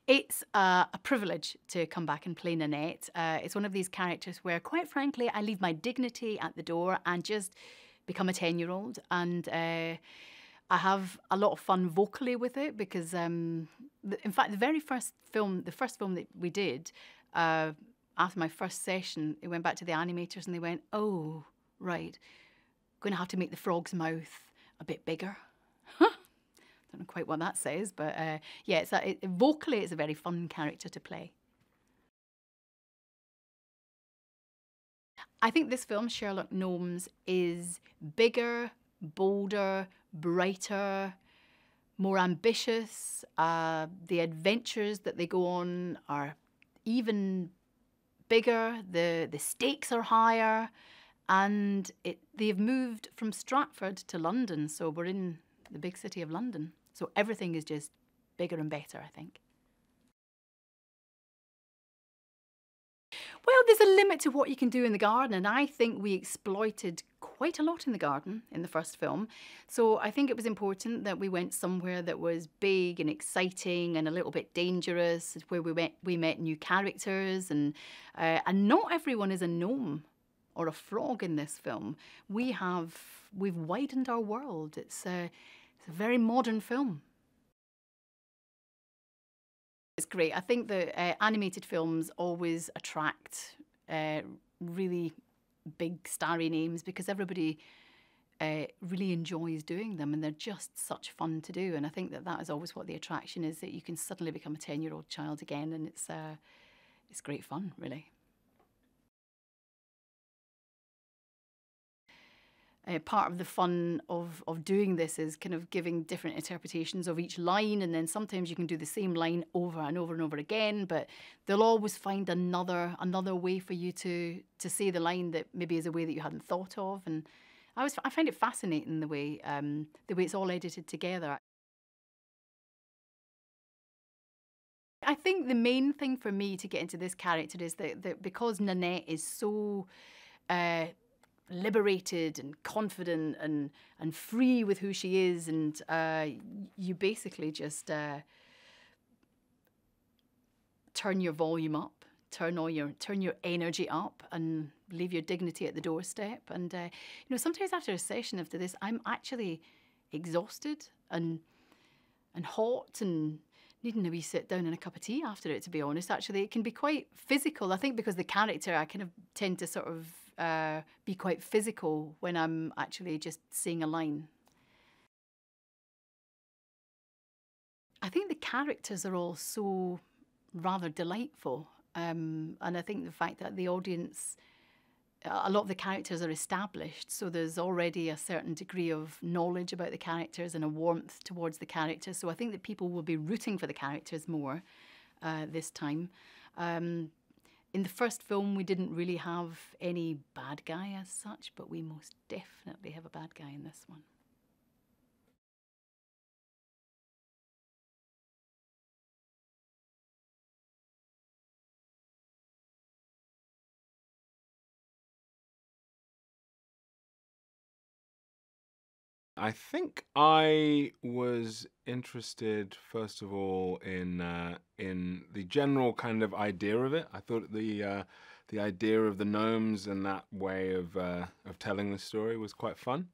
It's a privilege to come back and play Nanette. It's one of these characters where, quite frankly, I leave my dignity at the door and just become a 10-year-old. And I have a lot of fun vocally with it because, in fact, the first film that we did, after my first session, it went back to the animators and they went, "Oh, right, going to have to make the frog's mouth a bit bigger." Don't know quite what that says, but yeah, vocally it's a very fun character to play. I think this film, Sherlock Gnomes, is bigger, bolder, brighter, more ambitious. The adventures that they go on are even bigger. The stakes are higher, and they've moved from Stratford to London, so we're in the big city of London. So everything is just bigger and better, I think. Well, there's a limit to what you can do in the garden, and I think we exploited quite a lot in the garden in the first film. So I think it was important that we went somewhere that was big and exciting and a little bit dangerous, where we met new characters, and not everyone is a gnome or a frog in this film. We've widened our world. It's a very modern film. It's great. I think that animated films always attract really big starry names because everybody really enjoys doing them, and they're just such fun to do. And I think that is always what the attraction is, that you can suddenly become a 10-year-old child again, and it's great fun, really. Part of the fun of doing this is kind of giving different interpretations of each line, and then sometimes you can do the same line over and over and over again, but they'll always find another way for you to say the line that maybe is a way that you hadn't thought of. And I find it fascinating the way it's all edited together. I think the main thing for me to get into this character is that because Nanette is so liberated and confident and free with who she is, and you basically just turn your volume up, turn your energy up, and leave your dignity at the doorstep. And you know, sometimes after a session after this, I'm actually exhausted and hot and needing a wee sit down and a cup of tea after it, to be honest. Actually, it can be quite physical. I think because the character, I kind of tend to sort of be quite physical when I'm actually just saying a line. I think the characters are all so rather delightful. And I think the fact that the audience, a lot of the characters are established, so there's already a certain degree of knowledge about the characters and a warmth towards the characters. So I think that people will be rooting for the characters more this time. In the first film, we didn't really have any bad guy as such, but we most definitely have a bad guy in this one. I think I was interested, first of all, in the general kind of idea of it. I thought the idea of the gnomes and that way of telling the story was quite fun,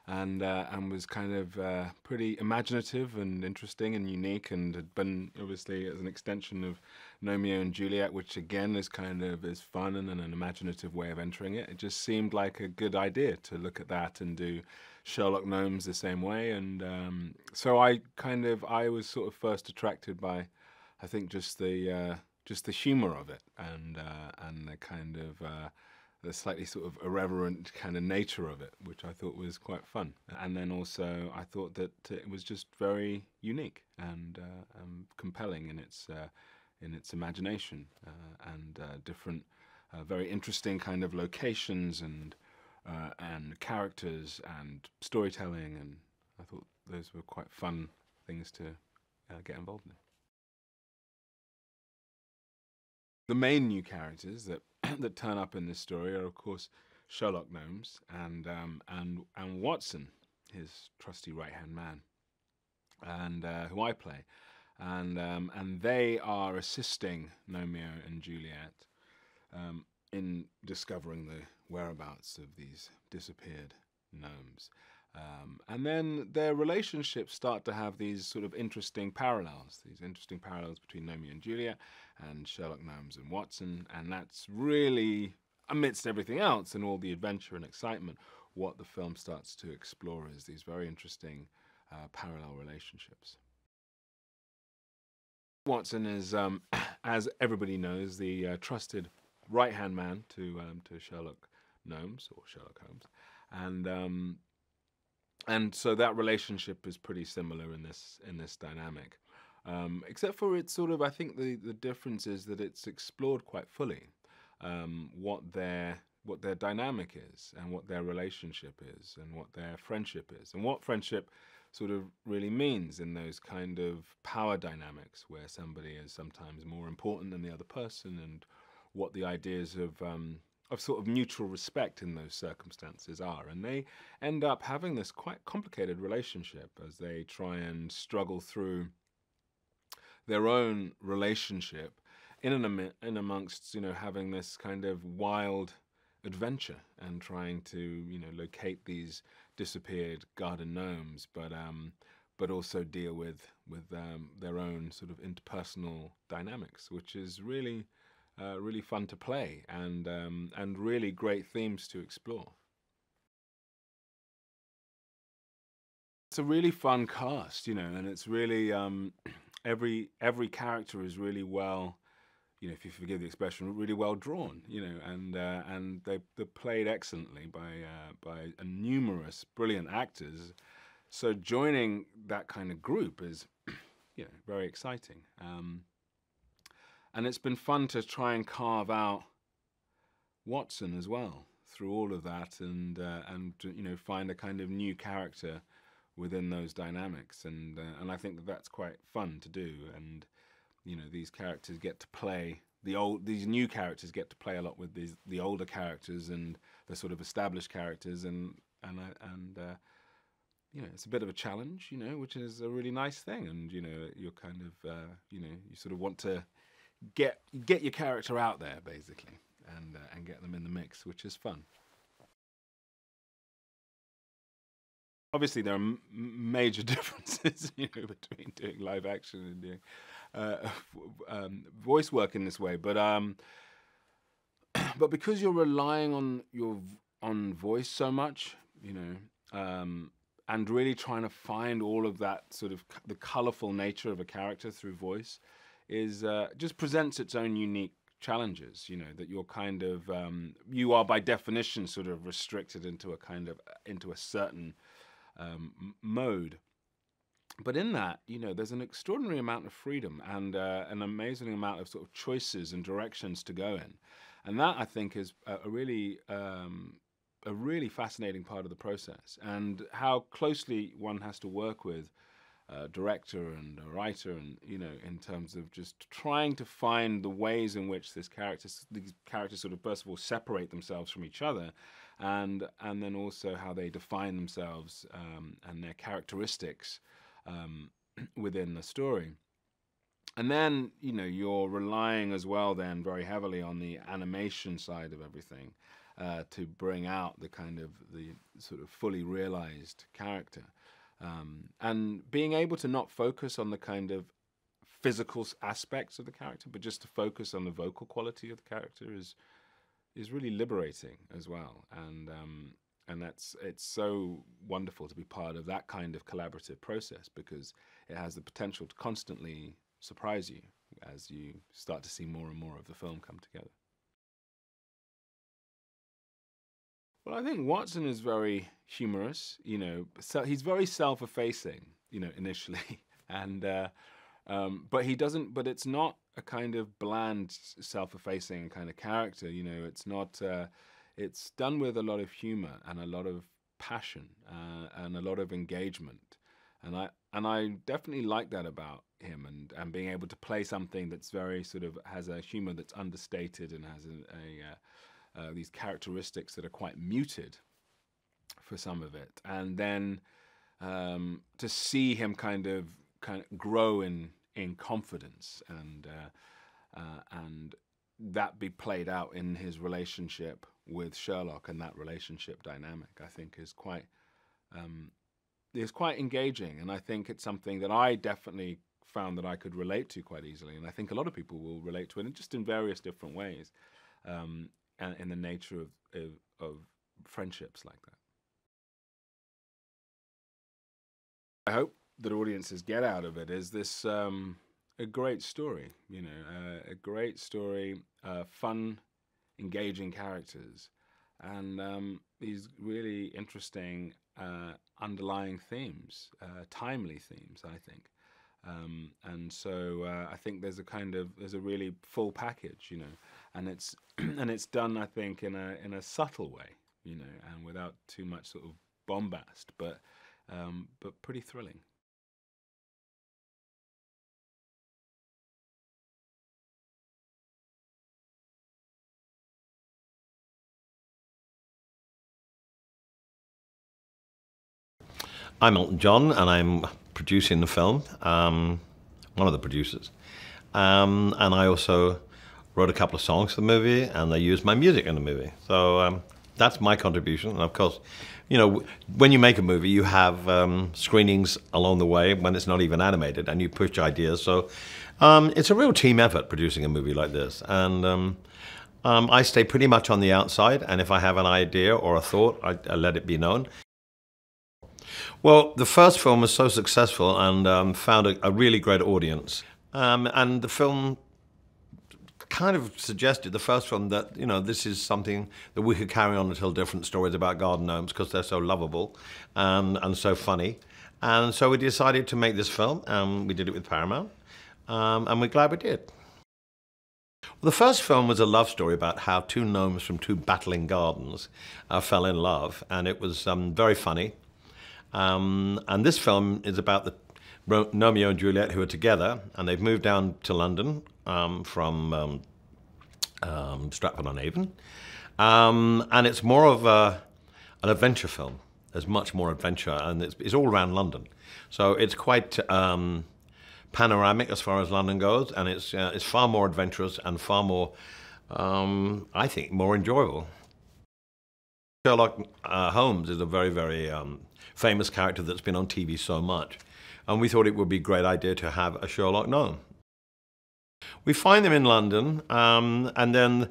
and was kind of pretty imaginative and interesting and unique, and had been obviously as an extension of Gnomeo and Juliet, which again is kind of is fun and an imaginative way of entering it. It just seemed like a good idea to look at that and do Sherlock Gnomes the same way. And so I was sort of first attracted by, I think, just the humor of it, and the kind of the slightly sort of irreverent kind of nature of it, which I thought was quite fun. And then also I thought that it was just very unique and compelling in its imagination, and different, very interesting kind of locations and characters and storytelling, and I thought those were quite fun things to get involved in. The main new characters that that turn up in this story are, of course, Sherlock Gnomes and Watson, his trusty right-hand man, and who I play. and they are assisting Gnomeo and Juliet in discovering the whereabouts of these disappeared gnomes. And then their relationships start to have these sort of interesting parallels between Gnomeo and Juliet and Sherlock Gnomes and Watson, and that's really, amidst everything else and all the adventure and excitement, what the film starts to explore is these very interesting parallel relationships. Watson is, as everybody knows, the trusted right-hand man to Sherlock Gnomes, or Sherlock Holmes, and so that relationship is pretty similar in this dynamic, except for it's sort of, I think the difference is that it's explored quite fully what their dynamic is and what their relationship is and what their friendship is and what friendship sort of really means in those kind of power dynamics where somebody is sometimes more important than the other person, and what the ideas of sort of mutual respect in those circumstances are. And they end up having this quite complicated relationship as they try and struggle through their own relationship in amongst, you know, having this kind of wild adventure and trying to, you know, locate these disappeared garden gnomes, but also deal with their own sort of interpersonal dynamics, which is really really fun to play, and really great themes to explore. It's a really fun cast, you know, and it's really every character is really well, you know, if you forgive the expression, really well drawn, you know, and they're played excellently by numerous brilliant actors. So joining that kind of group is, you know, very exciting. And it's been fun to try and carve out Watson as well through all of that, and you know, find a kind of new character within those dynamics, and I think that that's quite fun to do. And you know, these characters get to play these new characters get to play a lot with the older characters and the sort of established characters, and you know, it's a bit of a challenge, you know, which is a really nice thing. And you know, you're kind of you know, you sort of want to get your character out there basically, and get them in the mix, which is fun. Obviously, there are major differences, you know, between doing live action and doing voice work in this way, but because you're relying on voice so much, you know, and really trying to find all of that sort of the colorful nature of a character through voice is just presents its own unique challenges, you know, that you're kind of you are by definition sort of restricted into a certain mode. But in that, you know, there's an extraordinary amount of freedom and an amazing amount of sort of choices and directions to go in, and that I think is a really fascinating part of the process, and how closely one has to work with a director and a writer, and you know, in terms of just trying to find the ways in which these characters sort of first of all separate themselves from each other, and then also how they define themselves and their characteristics within the story. And then, you know, you're relying as well then very heavily on the animation side of everything to bring out the kind of the sort of fully realized character. And being able to not focus on the kind of physical aspects of the character, but just to focus on the vocal quality of the character is really liberating as well. And it's so wonderful to be part of that kind of collaborative process, because it has the potential to constantly surprise you as you start to see more and more of the film come together. Well, I think Watson is very humorous, you know, so he's very self-effacing, you know, initially, and but he doesn't. But it's not a kind of bland, self-effacing kind of character, you know. It's not. It's done with a lot of humor and a lot of passion and a lot of engagement, and I definitely like that about him, and being able to play something that's very sort of has a humor that's understated and has these characteristics that are quite muted for some of it, and then to see him kind of grow in in confidence, and that be played out in his relationship with Sherlock, and that relationship dynamic, I think, is quite engaging, and I think it's something that I definitely found that I could relate to quite easily, and I think a lot of people will relate to it, and just in various different ways, and in the nature of friendships like that. I hope that audiences get out of it is this a great story, you know, a great story, fun, engaging characters, and these really interesting underlying themes, timely themes, I think. And so I think there's a really full package, you know, and it's and it's done, I think, in a subtle way, you know, and without too much sort of bombast, but pretty thrilling. I'm Elton John, and I'm producing the film, one of the producers. And I also wrote a couple of songs for the movie, and they used my music in the movie. So that's my contribution. And of course, you know, when you make a movie, you have screenings along the way when it's not even animated, and you push ideas. So it's a real team effort producing a movie like this. And I stay pretty much on the outside, and if I have an idea or a thought, I let it be known. Well, the first film was so successful and found a really great audience. And the film kind of suggested, the first film, that, you know, this is something that we could carry on and tell different stories about garden gnomes because they're so lovable and so funny. And so we decided to make this film, and we did it with Paramount, and we're glad we did. Well, the first film was a love story about how two gnomes from two battling gardens fell in love, and it was very funny. And this film is about the Gnomeo and Juliet, who are together, and they've moved down to London from Stratford-on-Avon. And it's more of an adventure film. There's much more adventure, and it's all around London. So it's quite panoramic as far as London goes, and it's far more adventurous and far more, I think, more enjoyable. Sherlock Holmes is a very, very famous character that's been on TV so much, and we thought it would be a great idea to have a Sherlock gnome. We find them in London, and then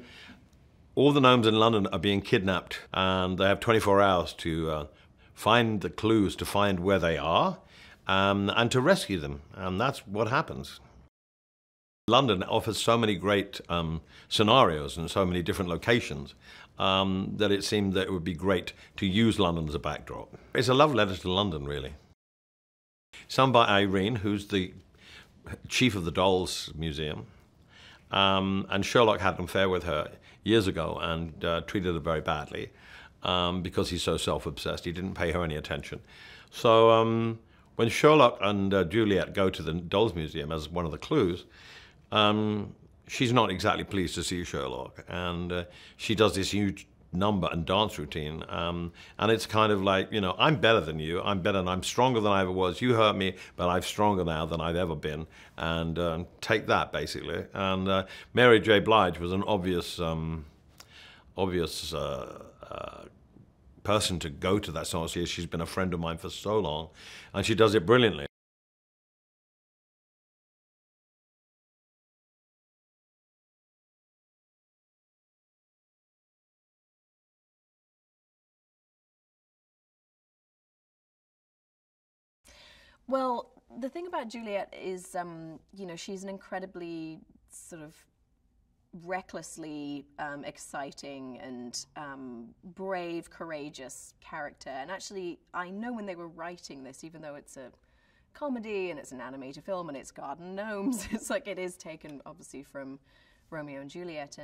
all the gnomes in London are being kidnapped, and they have 24 hours to find the clues to find where they are, and to rescue them, and that's what happens. London offers so many great scenarios and so many different locations that it seemed that it would be great to use London as a backdrop. It's a love letter to London, really. Sung by Irene, who's the chief of the Dolls Museum, and Sherlock had an affair with her years ago and treated her very badly because he's so self-obsessed. He didn't pay her any attention. So when Sherlock and Juliet go to the Dolls Museum as one of the clues, she's not exactly pleased to see Sherlock, and she does this huge number and dance routine, and it's kind of like, you know, I'm better than you, I'm better, and I'm stronger than I ever was. You hurt me, but I'm stronger now than I've ever been, and take that, basically. And Mary J. Blige was an obvious person to go to that song. She's been a friend of mine for so long, and she does it brilliantly. Well, the thing about Juliet is, you know, she's an incredibly sort of recklessly exciting and brave, courageous character. And actually, I know when they were writing this, even though it's a comedy and it's an animated film and it's garden gnomes, it's like it is taken, obviously, from Romeo and Juliet.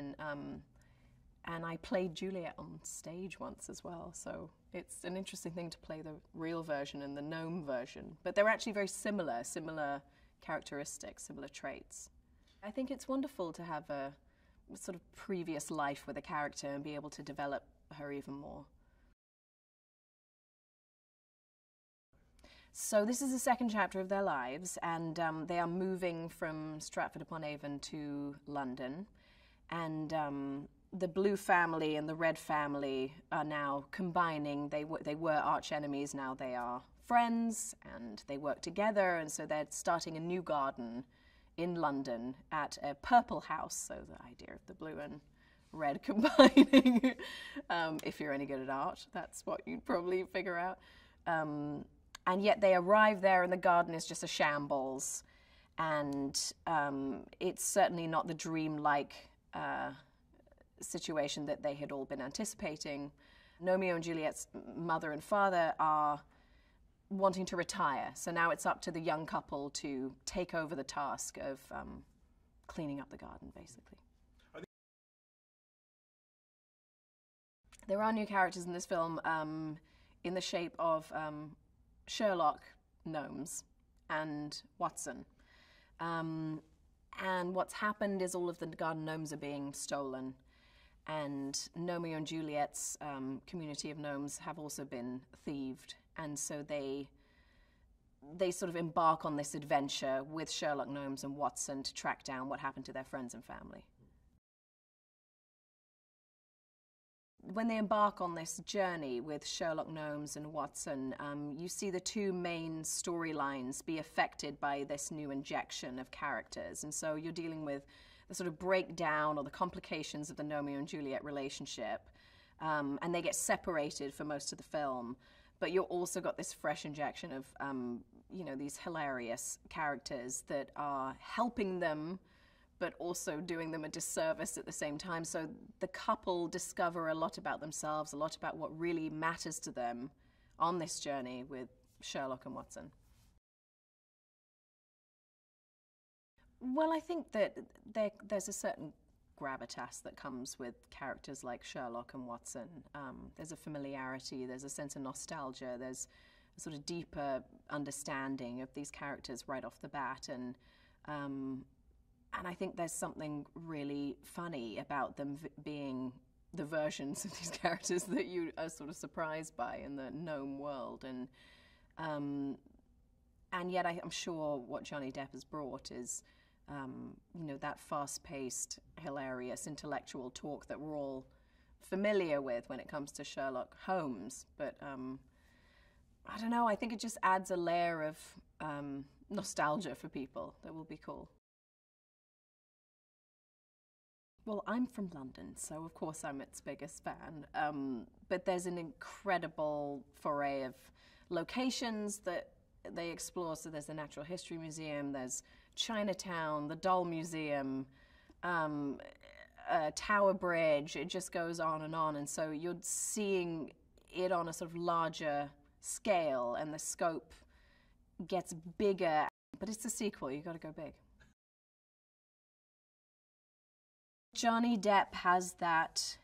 And I played Juliet on stage once as well, so it's an interesting thing to play the real version and the gnome version. But they're actually very similar characteristics, similar traits. I think it's wonderful to have a sort of previous life with a character and be able to develop her even more. So this is the second chapter of their lives, and they are moving from Stratford-upon-Avon to London, and the Blue family and the Red family are now combining. They were arch enemies, now they are friends, and they work together, and so they're starting a new garden in London at a purple house, so the idea of the blue and red combining. If you're any good at art, that's what you'd probably figure out. And yet they arrive there and the garden is just a shambles, and it's certainly not the dreamlike situation that they had all been anticipating. Gnomeo and Juliet's mother and father are wanting to retire, so now it's up to the young couple to take over the task of cleaning up the garden, basically. There are new characters in this film in the shape of Sherlock Gnomes and Watson. And what's happened is all of the garden gnomes are being stolen, and Gnomeo and Juliet's community of gnomes have also been thieved, and so they sort of embark on this adventure with Sherlock Gnomes and Watson to track down what happened to their friends and family. When they embark on this journey with Sherlock Gnomes and Watson, you see the two main storylines be affected by this new injection of characters. And so you're dealing with the sort of breakdown or the complications of the Gnomeo and Juliet relationship. And they get separated for most of the film. But you've also got this fresh injection of, you know, these hilarious characters that are helping them, but also doing them a disservice at the same time. So the couple discover a lot about themselves, a lot about what really matters to them on this journey with Sherlock and Watson. Well, I think that there's a certain gravitas that comes with characters like Sherlock and Watson. There's a familiarity, there's a sense of nostalgia, there's a sort of deeper understanding of these characters right off the bat, and I think there's something really funny about them being the versions of these characters that you are sort of surprised by in the gnome world. And yet I'm sure what Johnny Depp has brought is, you know, that fast-paced, hilarious, intellectual talk that we're all familiar with when it comes to Sherlock Holmes. But I don't know, I think it just adds a layer of nostalgia for people that will be cool. Well, I'm from London, so of course I'm its biggest fan. But there's an incredible foray of locations that they explore. So there's the Natural History Museum, there's Chinatown, the Doll Museum, Tower Bridge. It just goes on. And so you're seeing it on a sort of larger scale, and the scope gets bigger. But it's a sequel, you've got to go big. Johnny Depp has that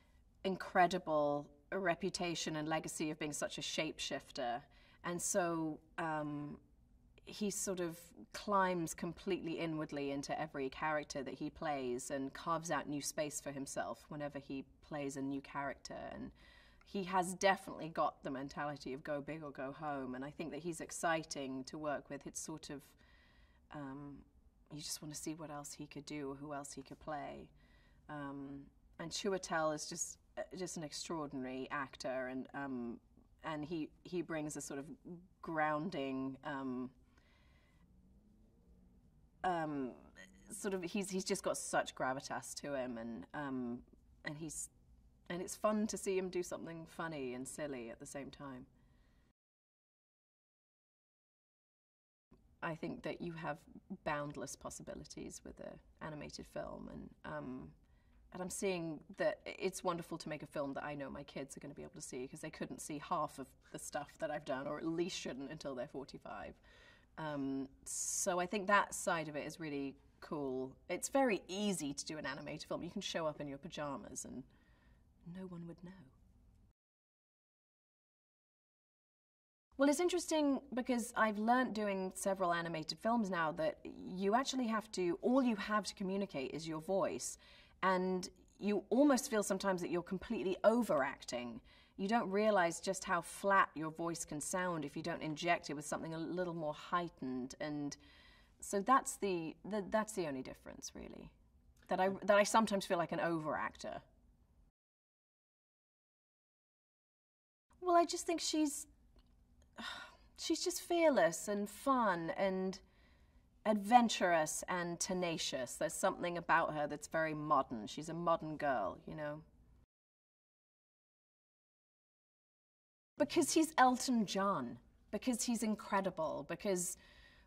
incredible reputation and legacy of being such a shapeshifter, and so he sort of climbs completely inwardly into every character that he plays and carves out new space for himself whenever he plays a new character. And he has definitely got the mentality of go big or go home, and I think that he's exciting to work with. It's sort of, you just want to see what else he could do or who else he could play. And Chiwetel is just an extraordinary actor, and he brings a sort of grounding, sort of he's just got such gravitas to him, and it's fun to see him do something funny and silly at the same time. I think that you have boundless possibilities with an animated film, and I'm seeing that it's wonderful to make a film that I know my kids are going to be able to see, because they couldn't see half of the stuff that I've done, or at least shouldn't until they're 45. So I think that side of it is really cool. It's very easy to do an animated film. You can show up in your pajamas and no one would know. Well, it's interesting because I've learnt doing several animated films now that you actually have to, all you have to communicate is your voice. And you almost feel sometimes that you're completely overacting you don't realize just how flat your voice can sound if you don't inject it with something a little more heightened. And so that's the only difference, really. That I sometimes feel like an over-actor. Well, I just think she's just fearless and fun and adventurous and tenacious. There's something about her that's very modern. She's a modern girl, you know. Because he's Elton John, because he's incredible, because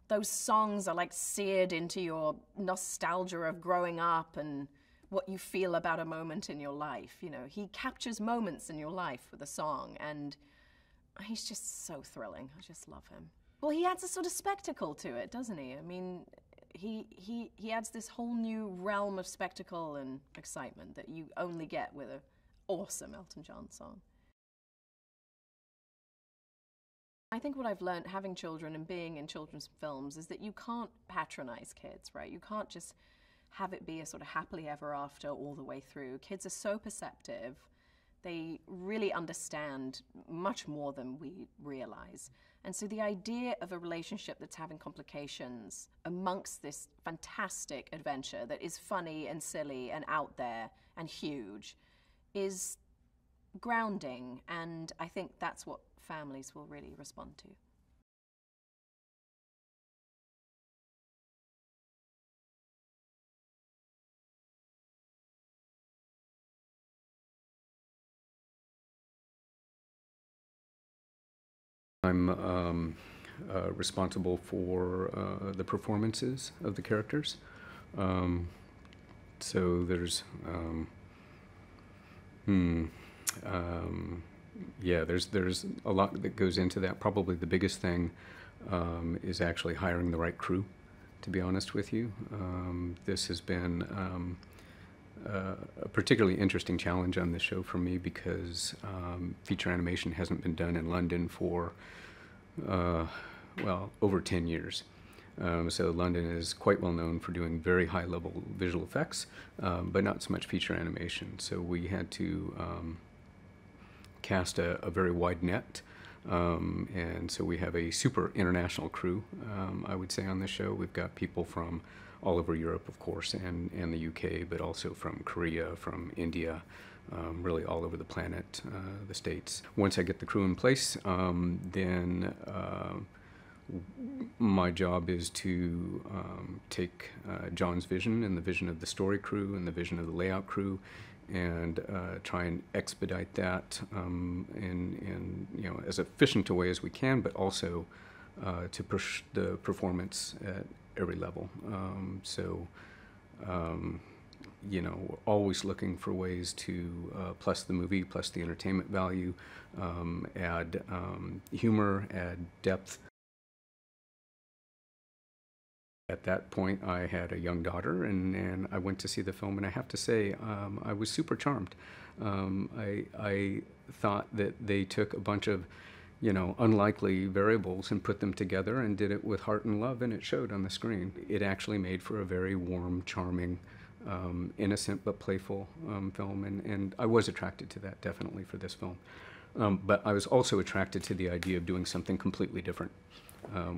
those songs are like seared into your nostalgia of growing up and what you feel about a moment in your life. You know, he captures moments in your life with a song, and he's just so thrilling. I just love him. Well, he adds a sort of spectacle to it, doesn't he? I mean, he adds this whole new realm of spectacle and excitement that you only get with an awesome Elton John song. I think what I've learned having children and being in children's films is that you can't patronize kids, right? You can't just have it be a sort of happily ever after all the way through. Kids are so perceptive. They really understand much more than we realize. And so the idea of a relationship that's having complications amongst this fantastic adventure that is funny and silly and out there and huge is grounding, and I think that's what families will really respond to. I'm responsible for the performances of the characters. So there's yeah, there's a lot that goes into that. Probably the biggest thing is actually hiring the right crew, to be honest with you. This has been a particularly interesting challenge on this show for me because feature animation hasn't been done in London for, well, over 10 years. So London is quite well known for doing very high-level visual effects, but not so much feature animation. So we had to cast a very wide net, and so we have a super international crew, I would say, on this show. We've got people from all over Europe, of course, and the UK, but also from Korea, from India, really all over the planet, the States. Once I get the crew in place, then my job is to take John's vision and the vision of the story crew and the vision of the layout crew and try and expedite that in you know, as efficient a way as we can, but also to push the performance at every level. You know, we're always looking for ways to plus the movie, plus the entertainment value, add humor, add depth. At that point, I had a young daughter, and I went to see the film, and I have to say, I was super charmed. I thought that they took a bunch of, you know, unlikely variables and put them together and did it with heart and love, and it showed on the screen. It actually made for a very warm, charming, innocent but playful film, and I was attracted to that, definitely, for this film. But I was also attracted to the idea of doing something completely different.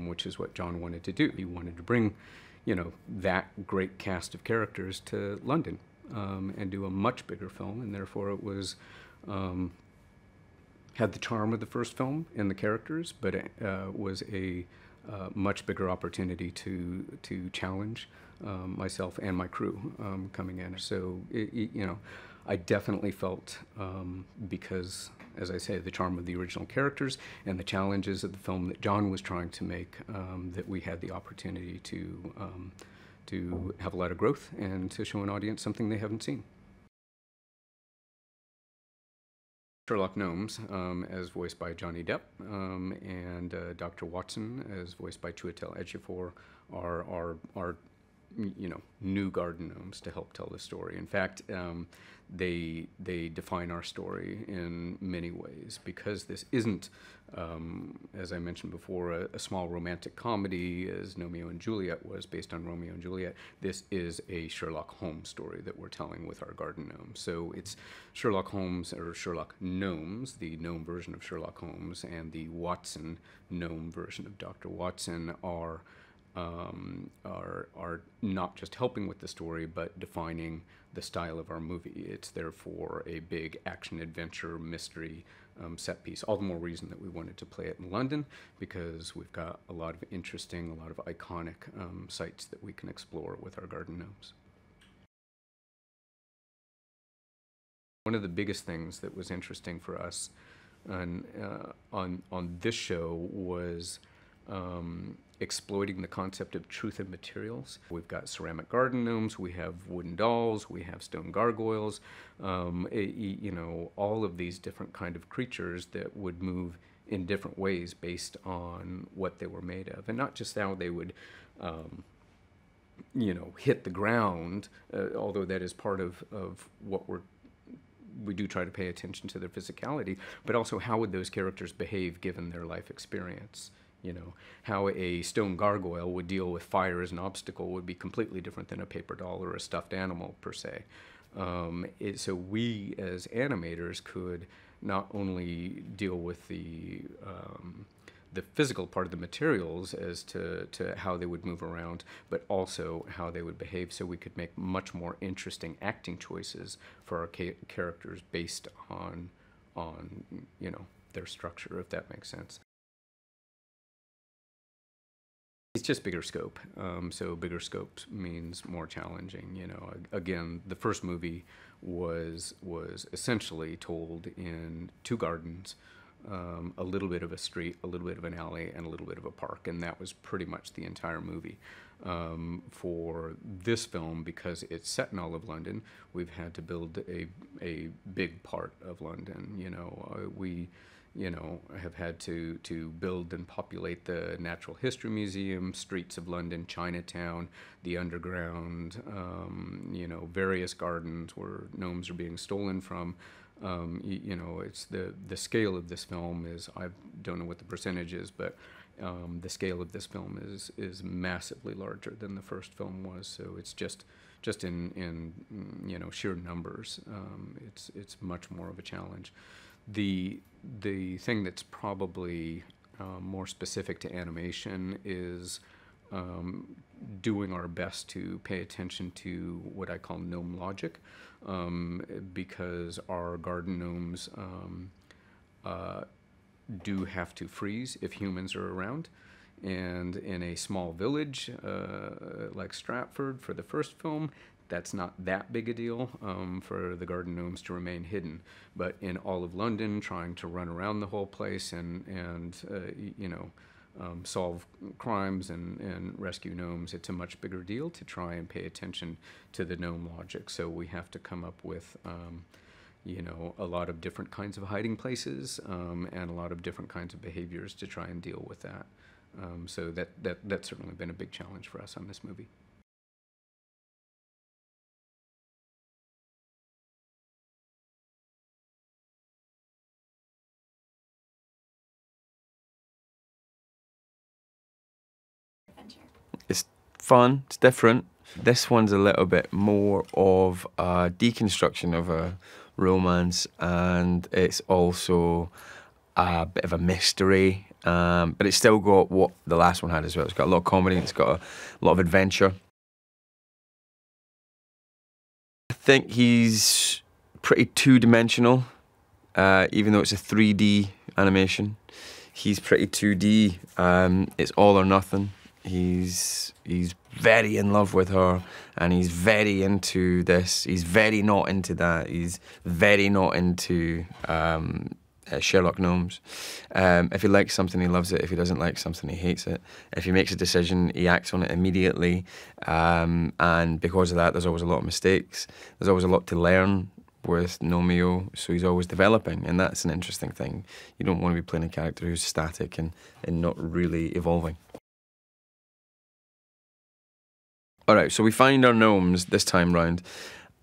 Which is what John wanted to do. He wanted to bring, you know, that great cast of characters to London and do a much bigger film, and therefore it was had the charm of the first film and the characters, but it was a much bigger opportunity to challenge myself and my crew coming in. So you know, I definitely felt because, as I say, the charm of the original characters and the challenges of the film that John was trying to make, that we had the opportunity to have a lot of growth and to show an audience something they haven't seen. Sherlock Gnomes, as voiced by Johnny Depp, and Dr. Watson, as voiced by Chiwetel Ejiofor, are new garden gnomes to help tell the story. In fact, they define our story in many ways, because this isn't, as I mentioned before, a small romantic comedy as Gnomeo and Juliet was, based on Romeo and Juliet. This is a Sherlock Holmes story that we're telling with our garden gnomes. So it's Sherlock Holmes, or Sherlock Gnomes, the gnome version of Sherlock Holmes, and the Watson gnome version of Dr. Watson are not just helping with the story, but defining the style of our movie. It's therefore a big action-adventure mystery set piece. All the more reason that we wanted to play it in London, because we've got a lot of interesting, a lot of iconic sites that we can explore with our garden gnomes. One of the biggest things that was interesting for us on this show was exploiting the concept of truth in materials. We've got ceramic garden gnomes, we have wooden dolls, we have stone gargoyles, all of these different kind of creatures that would move in different ways based on what they were made of, and not just how they would hit the ground, although that is part of what we do try to pay attention to their physicality, but also how would those characters behave given their life experience. How a stone gargoyle would deal with fire as an obstacle would be completely different than a paper doll or a stuffed animal, per se. So we, as animators, could not only deal with the physical part of the materials as to how they would move around, but also how they would behave, so we could make much more interesting acting choices for our characters based on their structure, if that makes sense. It's just bigger scope. So bigger scope means more challenging. Again, the first movie was essentially told in 2 gardens, a little bit of a street, a little bit of an alley, and a little bit of a park, and that was pretty much the entire movie. For this film, because it's set in all of London, we've had to build a big part of London. We have had to build and populate the Natural History Museum, streets of London, Chinatown, the Underground, various gardens where gnomes are being stolen from. It's the scale of this film is, I don't know what the percentage is, but the scale of this film is massively larger than the first film was. So it's just in sheer numbers, it's much more of a challenge. The thing that's probably more specific to animation is doing our best to pay attention to what I call gnome logic, because our garden gnomes do have to freeze if humans are around. And in a small village like Stratford for the first film, that's not that big a deal for the garden gnomes to remain hidden. But in all of London, trying to run around the whole place and solve crimes and rescue gnomes, it's a much bigger deal to try and pay attention to the gnome logic. So we have to come up with a lot of different kinds of hiding places and a lot of different kinds of behaviors to try and deal with that. So that's certainly been a big challenge for us on this movie. It's fun, it's different. This one's a little bit more of a deconstruction of a romance, and it's also a bit of a mystery, but it's still got what the last one had as well. It's got a lot of comedy, it's got a lot of adventure. I think he's pretty two-dimensional, even though it's a 3D animation. He's pretty 2D, it's all or nothing. He's very in love with her, and he's very into this. He's very not into that. He's very not into Sherlock Gnomes. If he likes something, he loves it. If he doesn't like something, he hates it. If he makes a decision, he acts on it immediately. And because of that, there's always a lot of mistakes. There's always a lot to learn with Gnomeo, so he's always developing, and that's an interesting thing. You don't want to be playing a character who's static and not really evolving. All right, so we find our gnomes this time round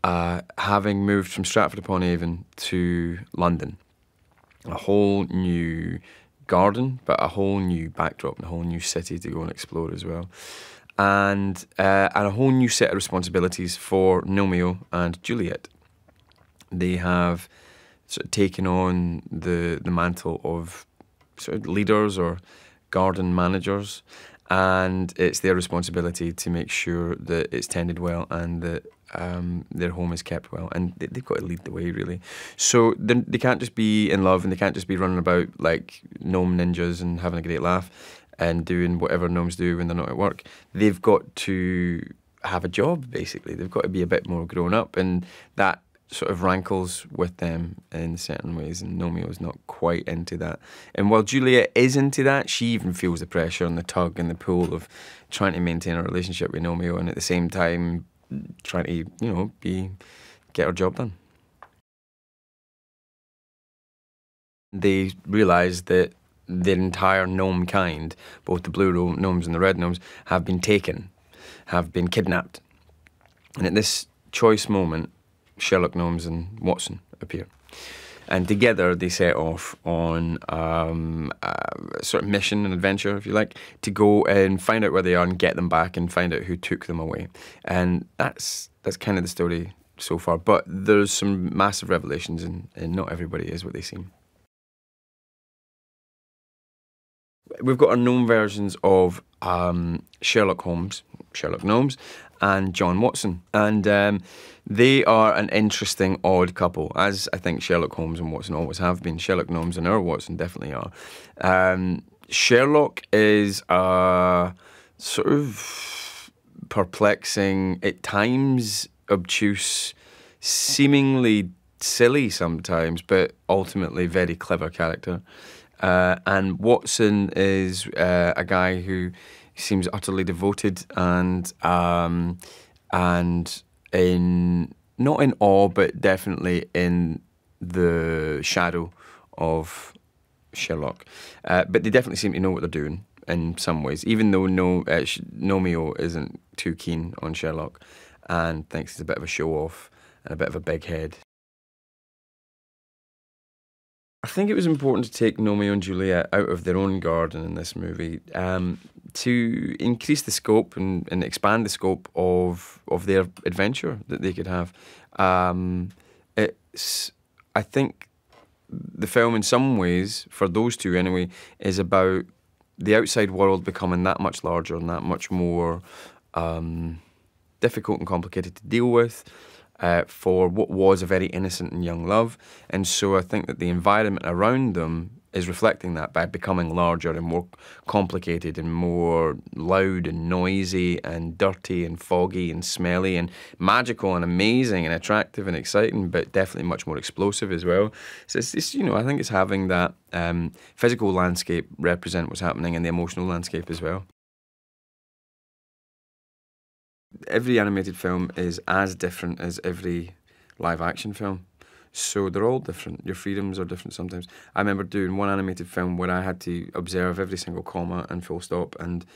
having moved from Stratford-upon-Avon to London. A whole new garden, but a whole new backdrop and a whole new city to go and explore as well. And a whole new set of responsibilities for Gnomeo and Juliet. They have sort of taken on the mantle of sort of leaders or garden managers, and it's their responsibility to make sure that it's tended well and that their home is kept well, and they've got to lead the way, really. So they can't just be in love, and they can't just be running about like gnome ninjas and having a great laugh and doing whatever gnomes do when they're not at work. They've got to have a job, basically. They've got to be a bit more grown up, and that sort of rankles with them in certain ways, and Gnomeo is not quite into that. And while Juliet is into that, she even feels the pressure and the tug and the pull of trying to maintain a relationship with Gnomeo, and at the same time trying to, you know, get her job done. They realise that their entire gnome kind, both the blue gnomes and the red gnomes, have been taken, have been kidnapped. And at this choice moment, Sherlock Gnomes and Watson appear. And together they set off on a sort of mission and adventure, if you like, to go and find out where they are and get them back and find out who took them away. And that's kind of the story so far. But there's some massive revelations, and not everybody is what they seem. We've got our gnome versions of Sherlock Holmes, Sherlock Gnomes, and John Watson. And they are an interesting, odd couple, as I think Sherlock Holmes and Watson always have been. Sherlock Gnomes and our Watson definitely are. Sherlock is a sort of perplexing, at times obtuse, seemingly silly sometimes, but ultimately very clever character. And Watson is a guy who seems utterly devoted and not in awe, but definitely in the shadow of Sherlock. But they definitely seem to know what they're doing in some ways, even though Gnomeo isn't too keen on Sherlock and thinks he's a bit of a show-off and a bit of a big head. I think it was important to take Gnomeo and Juliet out of their own garden in this movie to increase the scope and expand the scope of their adventure that they could have. I think the film in some ways, for those two anyway, is about the outside world becoming that much larger and that much more difficult and complicated to deal with. For what was a very innocent and young love. And so I think that the environment around them is reflecting that by becoming larger and more complicated and more loud and noisy and dirty and foggy and smelly and magical and amazing and attractive and exciting, but definitely much more explosive as well. So it's you know, I think it's having that physical landscape represent what's happening in the emotional landscape as well. Every animated film is as different as every live-action film. So they're all different. Your freedoms are different sometimes. I remember doing one animated film where I had to observe every single comma and full stop and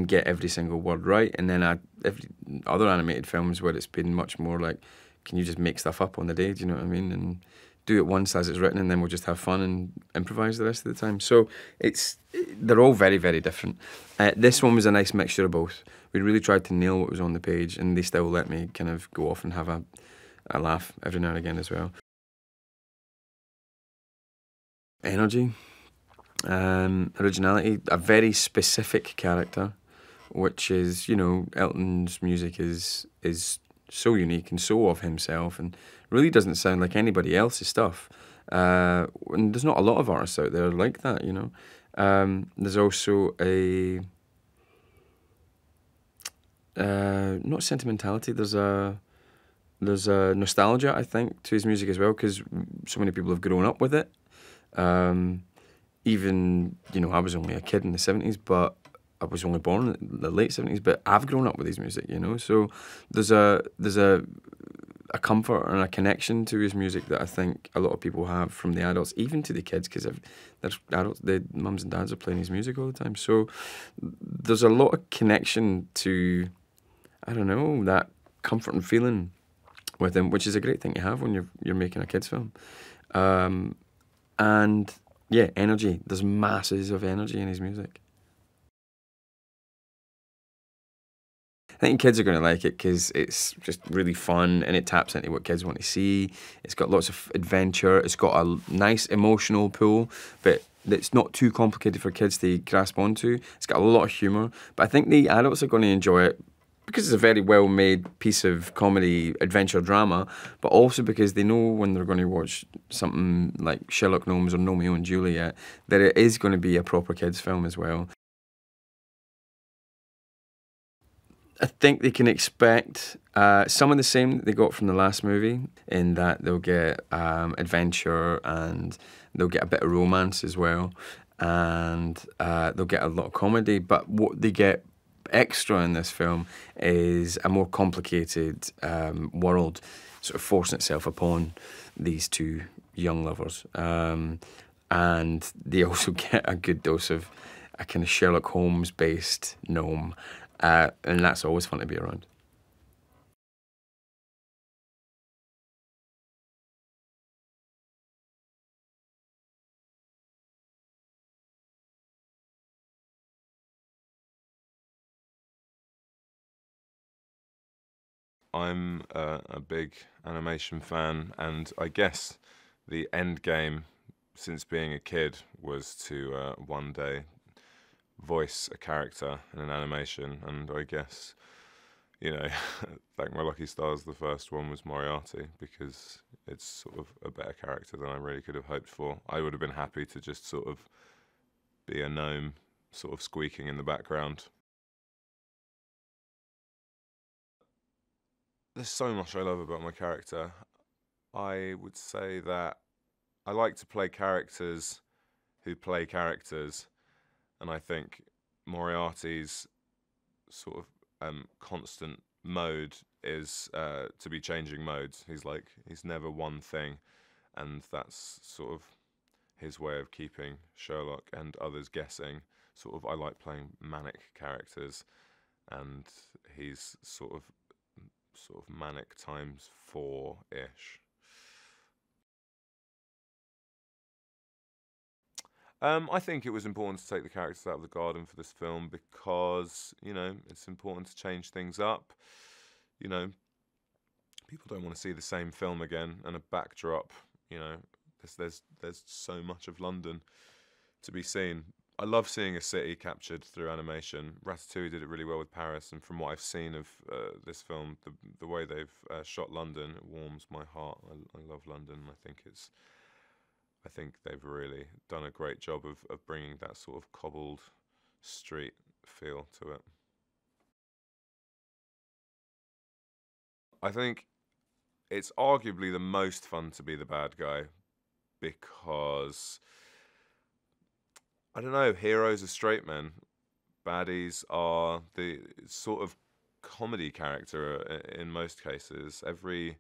get every single word right. And then every other animated films where it's been much more like, can you just make stuff up on the day, do you know what I mean? And do it once as it's written, and then we'll just have fun and improvise the rest of the time. So they're all very, very different. This one was a nice mixture of both. We really tried to nail what was on the page, and they still let me kind of go off and have a laugh every now and again as well. Energy, originality, a very specific character, which is, you know, Elton's music is so unique and so of himself and really doesn't sound like anybody else's stuff. And there's not a lot of artists out there like that, you know. There's also a not sentimentality. There's a nostalgia, I think, to his music as well, because so many people have grown up with it. Even, you know, I was only a kid in the 70s, but I was only born in the late 70s, but I've grown up with his music, you know. So there's a comfort and a connection to his music that I think a lot of people have, from the adults, even to the kids, because there's adults, the mums and dads are playing his music all the time. So there's a lot of connection to I don't know, that comfort and feeling with him, which is a great thing to have when you're making a kids film. And yeah, energy. There's masses of energy in his music. I think kids are going to like it because it's just really fun and it taps into what kids want to see. It's got lots of adventure. It's got a nice emotional pull, but it's not too complicated for kids to grasp onto. It's got a lot of humour, but I think the adults are going to enjoy it because it's a very well-made piece of comedy, adventure drama, but also because they know when they're going to watch something like Sherlock Gnomes or Gnomeo and Juliet, that it is going to be a proper kids' film as well. I think they can expect some of the same that they got from the last movie, in that they'll get adventure and they'll get a bit of romance as well, and they'll get a lot of comedy, but what they get extra in this film is a more complicated world sort of forcing itself upon these two young lovers. And they also get a good dose of a kind of Sherlock Holmes-based gnome. And that's always fun to be around. I'm a big animation fan, and I guess the end game, since being a kid, was to one day voice a character in an animation, and I guess, you know, thank my lucky stars, the first one was Moriarty, because it's sort of a better character than I really could have hoped for. I would have been happy to just sort of be a gnome, sort of squeaking in the background. There's so much I love about my character. I would say that I like to play characters who play characters, and I think Moriarty's sort of constant mode is to be changing modes. He's never one thing, and that's sort of his way of keeping Sherlock and others guessing. Sort of, I like playing manic characters, and he's sort of manic times 4-ish. I think it was important to take the characters out of the garden for this film because, you know, it's important to change things up. You know, people don't want to see the same film again, and a backdrop, you know, there's so much of London to be seen. I love seeing a city captured through animation. Ratatouille did it really well with Paris, and from what I've seen of this film, the way they've shot London, it warms my heart. I love London. I think they've really done a great job of bringing that sort of cobbled street feel to it. I think it's arguably the most fun to be the bad guy because, I don't know, heroes are straight men. Baddies are the sort of comedy character in most cases. You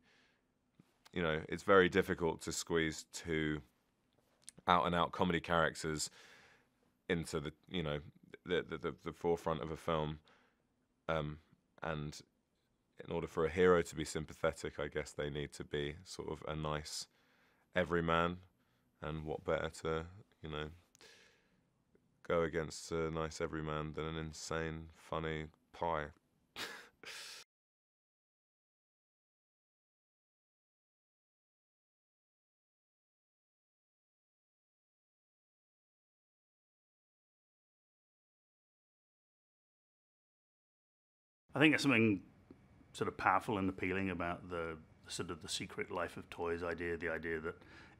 know, it's very difficult to squeeze two out-and-out comedy characters into the, you know, the forefront of a film, and in order for a hero to be sympathetic, I guess they need to be sort of a nice everyman, and what better to, you know, go against a nice everyman than an insane, funny pie. I think there's something sort of powerful and appealing about the sort of the secret life of toys idea, the idea that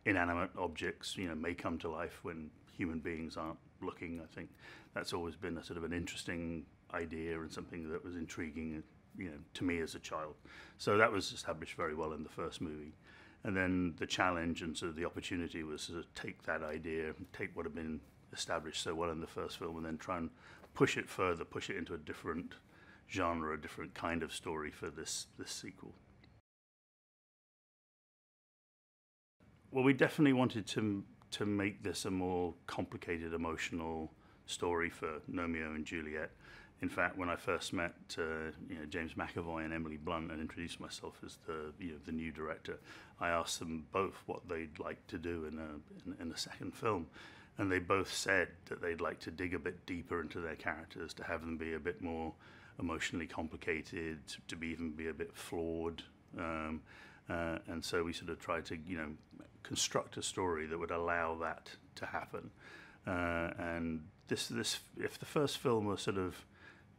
inanimate objects, you know, may come to life when human beings aren't looking. I think that's always been a sort of an interesting idea and something that was intriguing, you know, to me as a child. So that was established very well in the first movie. And then the challenge and sort of the opportunity was to take that idea, take what had been established so well in the first film, and then try and push it further, push it into a different genre, a different kind of story for this sequel. Well, we definitely wanted to make this a more complicated emotional story for Gnomeo and Juliet, in fact, when I first met James McAvoy and Emily Blunt and introduced myself as the new director, I asked them both what they'd like to do in a second film, and they both said that they'd like to dig a bit deeper into their characters, to have them be a bit more emotionally complicated, to even be a bit flawed, and so we sort of tried to construct a story that would allow that to happen. And this if the first film was sort of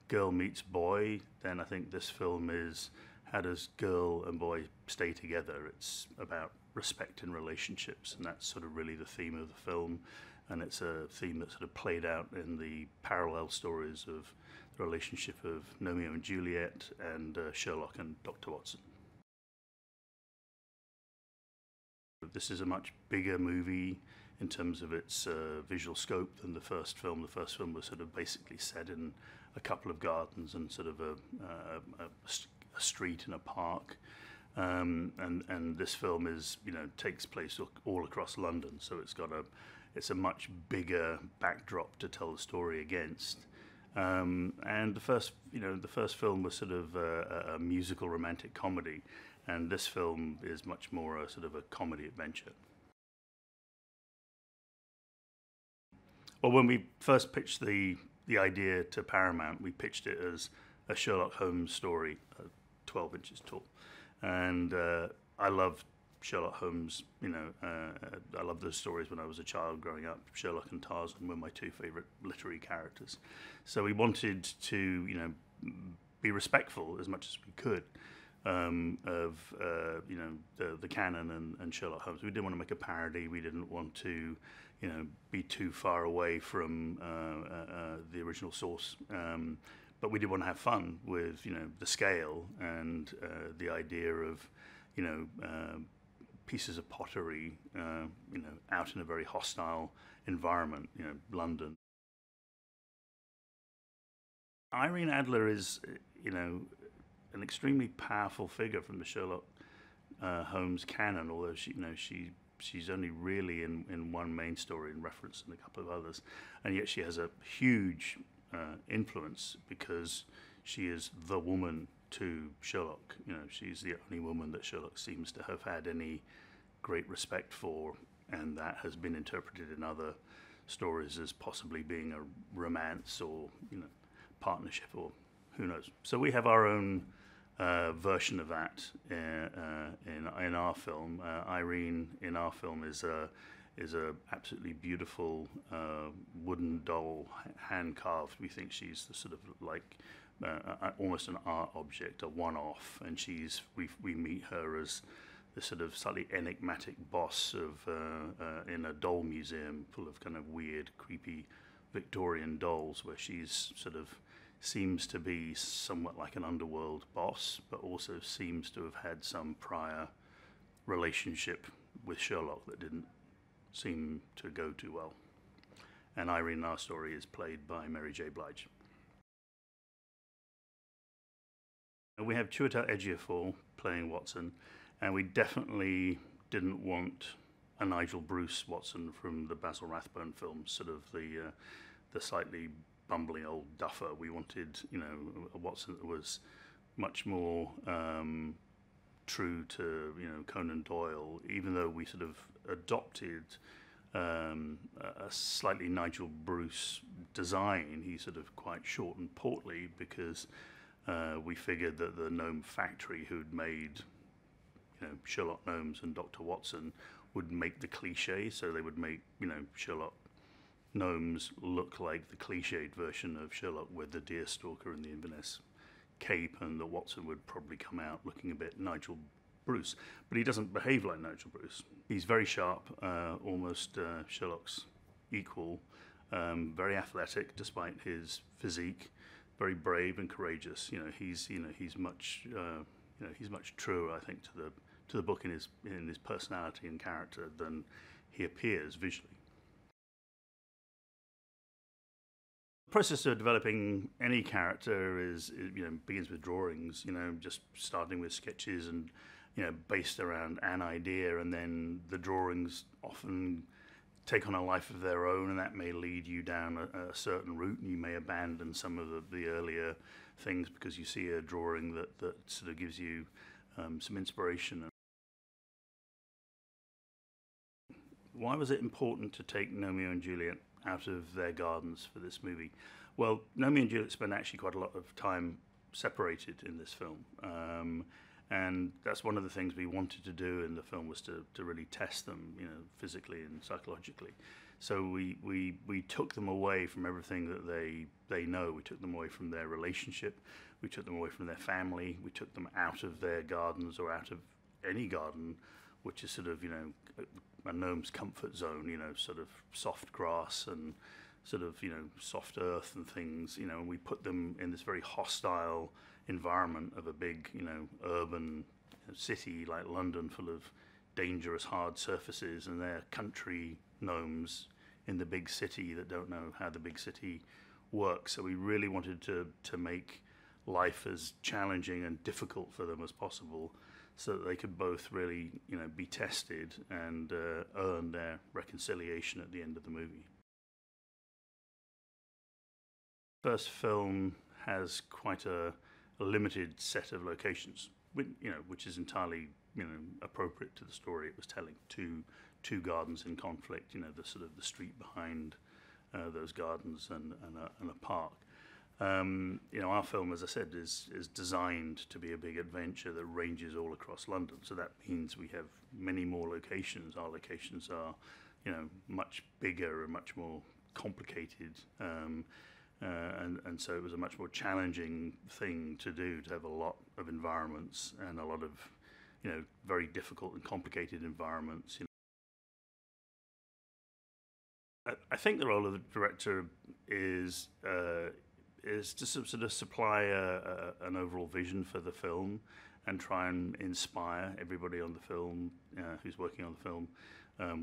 girl meets boy, then I think this film is how does girl and boy stay together. It's about respect in relationships, and that's sort of really the theme of the film, and it's a theme that sort of played out in the parallel stories of the relationship of Gnomeo and Juliet and Sherlock and Dr. Watson. This is a much bigger movie in terms of its visual scope than the first film. The first film was sort of basically set in a couple of gardens and sort of a street in a park, and this film is takes place all across London, so it's a much bigger backdrop to tell the story against. And the first film was sort of a musical romantic comedy, and this film is much more a sort of a comedy adventure. Well, when we first pitched the idea to Paramount, we pitched it as a Sherlock Holmes story, 12 inches tall. And I loved Sherlock Holmes, I loved those stories when I was a child growing up. Sherlock and Tarzan were my two favorite literary characters. So we wanted to, be respectful as much as we could of the canon and Sherlock Holmes. We didn't want to make a parody. We didn't want to be too far away from the original source, but we did want to have fun with the scale and the idea of pieces of pottery out in a very hostile environment, London. Irene Adler is an extremely powerful figure from the Sherlock Holmes canon, although she's only really in one main story and referenced in a couple of others, and yet she has a huge influence because she is the woman to Sherlock. She's the only woman that Sherlock seems to have had any great respect for, and that has been interpreted in other stories as possibly being a romance or partnership or who knows. So we have our own version of that in our film. Irene in our film is a absolutely beautiful wooden doll, hand carved. We think she's the sort of like almost an art object, a one-off, and we meet her as the sort of slightly enigmatic boss of in a doll museum full of kind of weird, creepy Victorian dolls, where she's sort of seems to be somewhat like an underworld boss, but also seems to have had some prior relationship with Sherlock that didn't seem to go too well. And Irene in our story is played by Mary J. Blige. We have Chiwetel Ejiofor playing Watson, and we definitely didn't want a Nigel Bruce Watson from the Basil Rathbone films, sort of the slightly bumbling old duffer. We wanted, a Watson that was much more true to, Conan Doyle, even though we sort of adopted a slightly Nigel Bruce design. He's sort of quite short and portly because we figured that the gnome factory who'd made Sherlock Gnomes and Dr. Watson would make the cliche, so they would make Sherlock Gnomes look like the cliched version of Sherlock with the deerstalker and the Inverness cape, and that Watson would probably come out looking a bit Nigel Bruce. But he doesn't behave like Nigel Bruce. He's very sharp, almost Sherlock's equal, very athletic despite his physique, very brave and courageous. He's much truer, I think, to the book in his personality and character than he appears visually. The process of developing any character begins with drawings, just starting with sketches and, based around an idea, and then the drawings often take on a life of their own, and that may lead you down a certain route, and you may abandon some of the earlier things because you see a drawing that sort of gives you some inspiration. Why was it important to take Gnomeo and Juliet out of their gardens for this movie? Well, Gnomeo and Juliet spend actually quite a lot of time separated in this film. And that's one of the things we wanted to do in the film, was to really test them, you know, physically and psychologically. So we took them away from everything that they know. We took them away from their relationship. We took them away from their family. We took them out of their gardens, or out of any garden, which is sort of, you know, a gnome's comfort zone, you know, sort of soft grass and sort of, you know, soft earth and things, you know, and we put them in this very hostile environment of a big, you know, urban city like London, full of dangerous hard surfaces, and they're country gnomes in the big city that don't know how the big city works. So we really wanted to make life as challenging and difficult for them as possible, so that they could both really, you know, be tested and earn their reconciliation at the end of the movie. First film has quite a limited set of locations, you know, which is entirely, you know, appropriate to the story it was telling. Two gardens in conflict, you know, the sort of the street behind those gardens and a park. You know, our film, as I said, is designed to be a big adventure that ranges all across London. So that means we have many more locations. Our locations are, you know, much bigger and much more complicated. And so it was a much more challenging thing to do, to have a lot of environments and a lot of, you know, very difficult and complicated environments. You know, I think the role of the director is to sort of supply an overall vision for the film, and try and inspire everybody on the film who's working on the film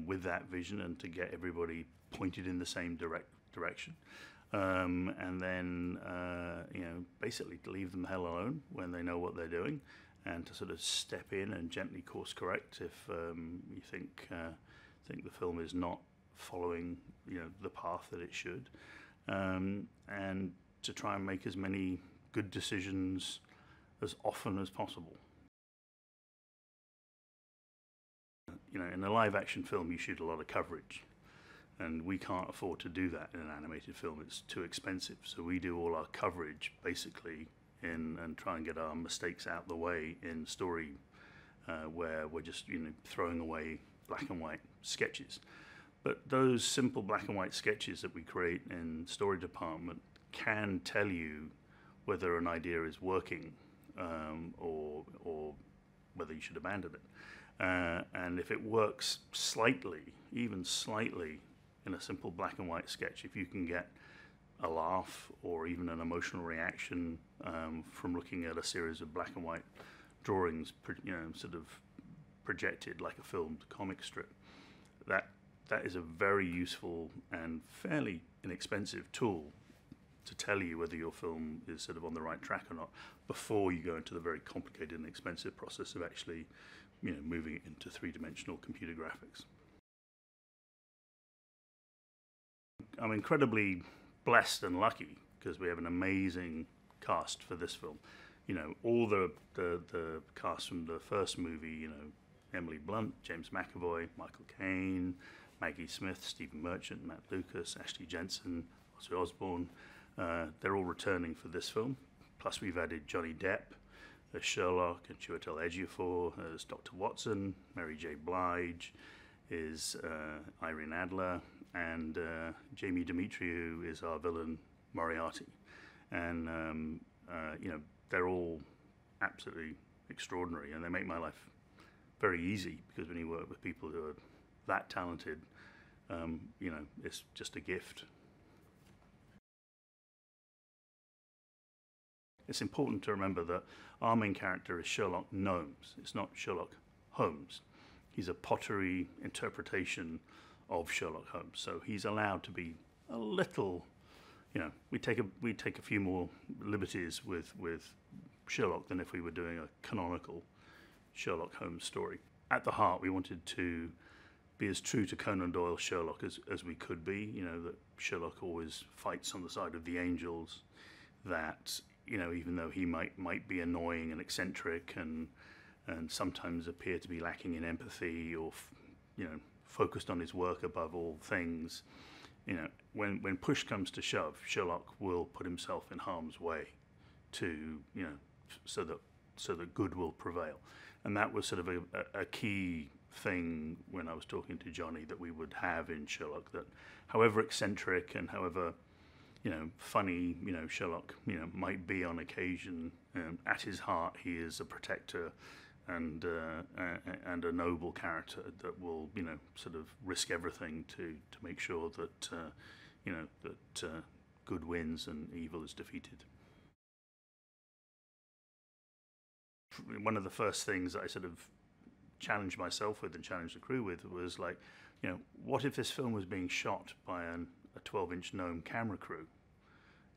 with that vision, and to get everybody pointed in the same direction. And then, you know, basically to leave them the hell alone when they know what they're doing, and to sort of step in and gently course correct if you think the film is not following, you know, the path that it should, and to try and make as many good decisions as often as possible. You know, in a live-action film, you shoot a lot of coverage. And we can't afford to do that in an animated film. It's too expensive. So we do all our coverage basically and try and get our mistakes out the way in story, where we're just, you know, throwing away black and white sketches. But those simple black and white sketches that we create in story department can tell you whether an idea is working or whether you should abandon it. And if it works slightly, even slightly, in a simple black and white sketch, if you can get a laugh or even an emotional reaction from looking at a series of black and white drawings, you know, sort of projected like a filmed comic strip, that is a very useful and fairly inexpensive tool to tell you whether your film is sort of on the right track or not, before you go into the very complicated and expensive process of actually, you know, moving it into three-dimensional computer graphics. I'm incredibly blessed and lucky because we have an amazing cast for this film. You know, all the cast from the first movie, you know, Emily Blunt, James McAvoy, Michael Caine, Maggie Smith, Stephen Merchant, Matt Lucas, Ashley Jensen, Ozzy Osbourne. They're all returning for this film. Plus we've added Johnny Depp as Sherlock, and Chiwetel Ejiofor as Dr. Watson, Mary J. Blige is Irene Adler, and Jamie Demetriou is our villain, Moriarty. And, you know, they're all absolutely extraordinary, and they make my life very easy, because when you work with people who are that talented, you know, it's just a gift. It's important to remember that our main character is Sherlock Gnomes. It's not Sherlock Holmes. He's a pottery interpretation of Sherlock Holmes. So he's allowed to be a little, you know, we take a few more liberties with Sherlock than if we were doing a canonical Sherlock Holmes story. At the heart, we wanted to be as true to Conan Doyle's Sherlock as we could be. You know, that Sherlock always fights on the side of the angels. That, you know, even though he might be annoying and eccentric and sometimes appear to be lacking in empathy or, you know, focused on his work above all things, you know, when push comes to shove, Sherlock will put himself in harm's way to, you know, so that good will prevail. And that was sort of a key thing when I was talking to Johnny, that we would have in Sherlock, that however eccentric and however, you know, funny, you know, Sherlock, you know, might be on occasion, at his heart he is a protector and a noble character that will, you know, sort of risk everything to make sure that, you know, that good wins and evil is defeated. One of the first things that I sort of challenged myself with and challenged the crew with was like, you know, what if this film was being shot by a 12-inch gnome camera crew,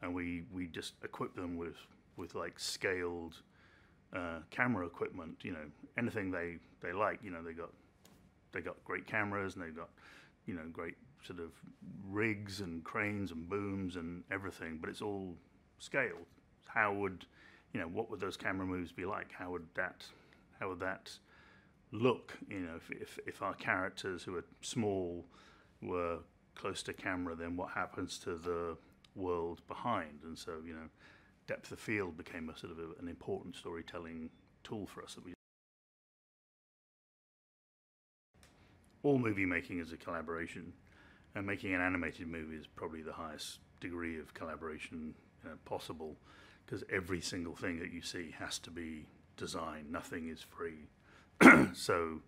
and we just equipped them with like scaled camera equipment, you know, anything they like, you know, they got great cameras and they've got, you know, great sort of rigs and cranes and booms and everything, but it's all scaled. How would, you know, what would those camera moves be like? How would that look? You know, if our characters who are small were close to camera, then what happens to the world behind? And so, you know, depth of field became a sort of an important storytelling tool for us. All movie making is a collaboration, and making an animated movie is probably the highest degree of collaboration possible, because every single thing that you see has to be designed. Nothing is free. So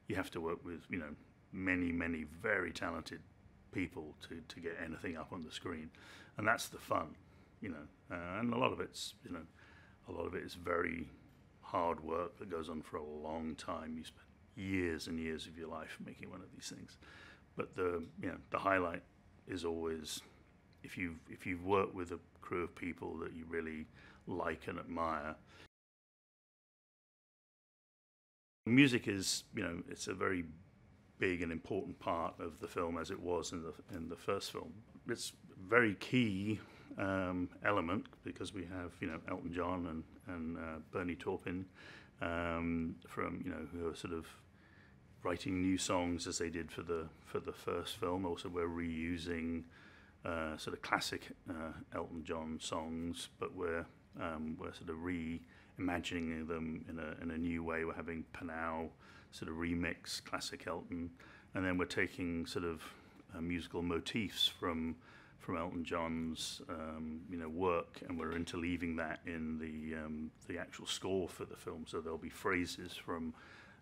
you have to work with, you know, many very talented people to get anything up on the screen, and that's the fun, you know. And a lot of it's, you know, a lot of it is very hard work that goes on for a long time. You spend years and years of your life making one of these things, but the highlight is always if you've worked with a crew of people that you really like and admire. Music is, you know, it's a very big and important part of the film, as it was in the first film. It's a very key element, because we have, you know, Elton John and Bernie Taupin from, you know, who are sort of writing new songs as they did for the first film. Also, we're reusing sort of classic Elton John songs, but we're sort of reimagining them in a new way. We're having Panau sort of remix classic Elton, and then we're taking sort of musical motifs from Elton John's you know, work, and we're interleaving that in the actual score for the film. So there'll be phrases from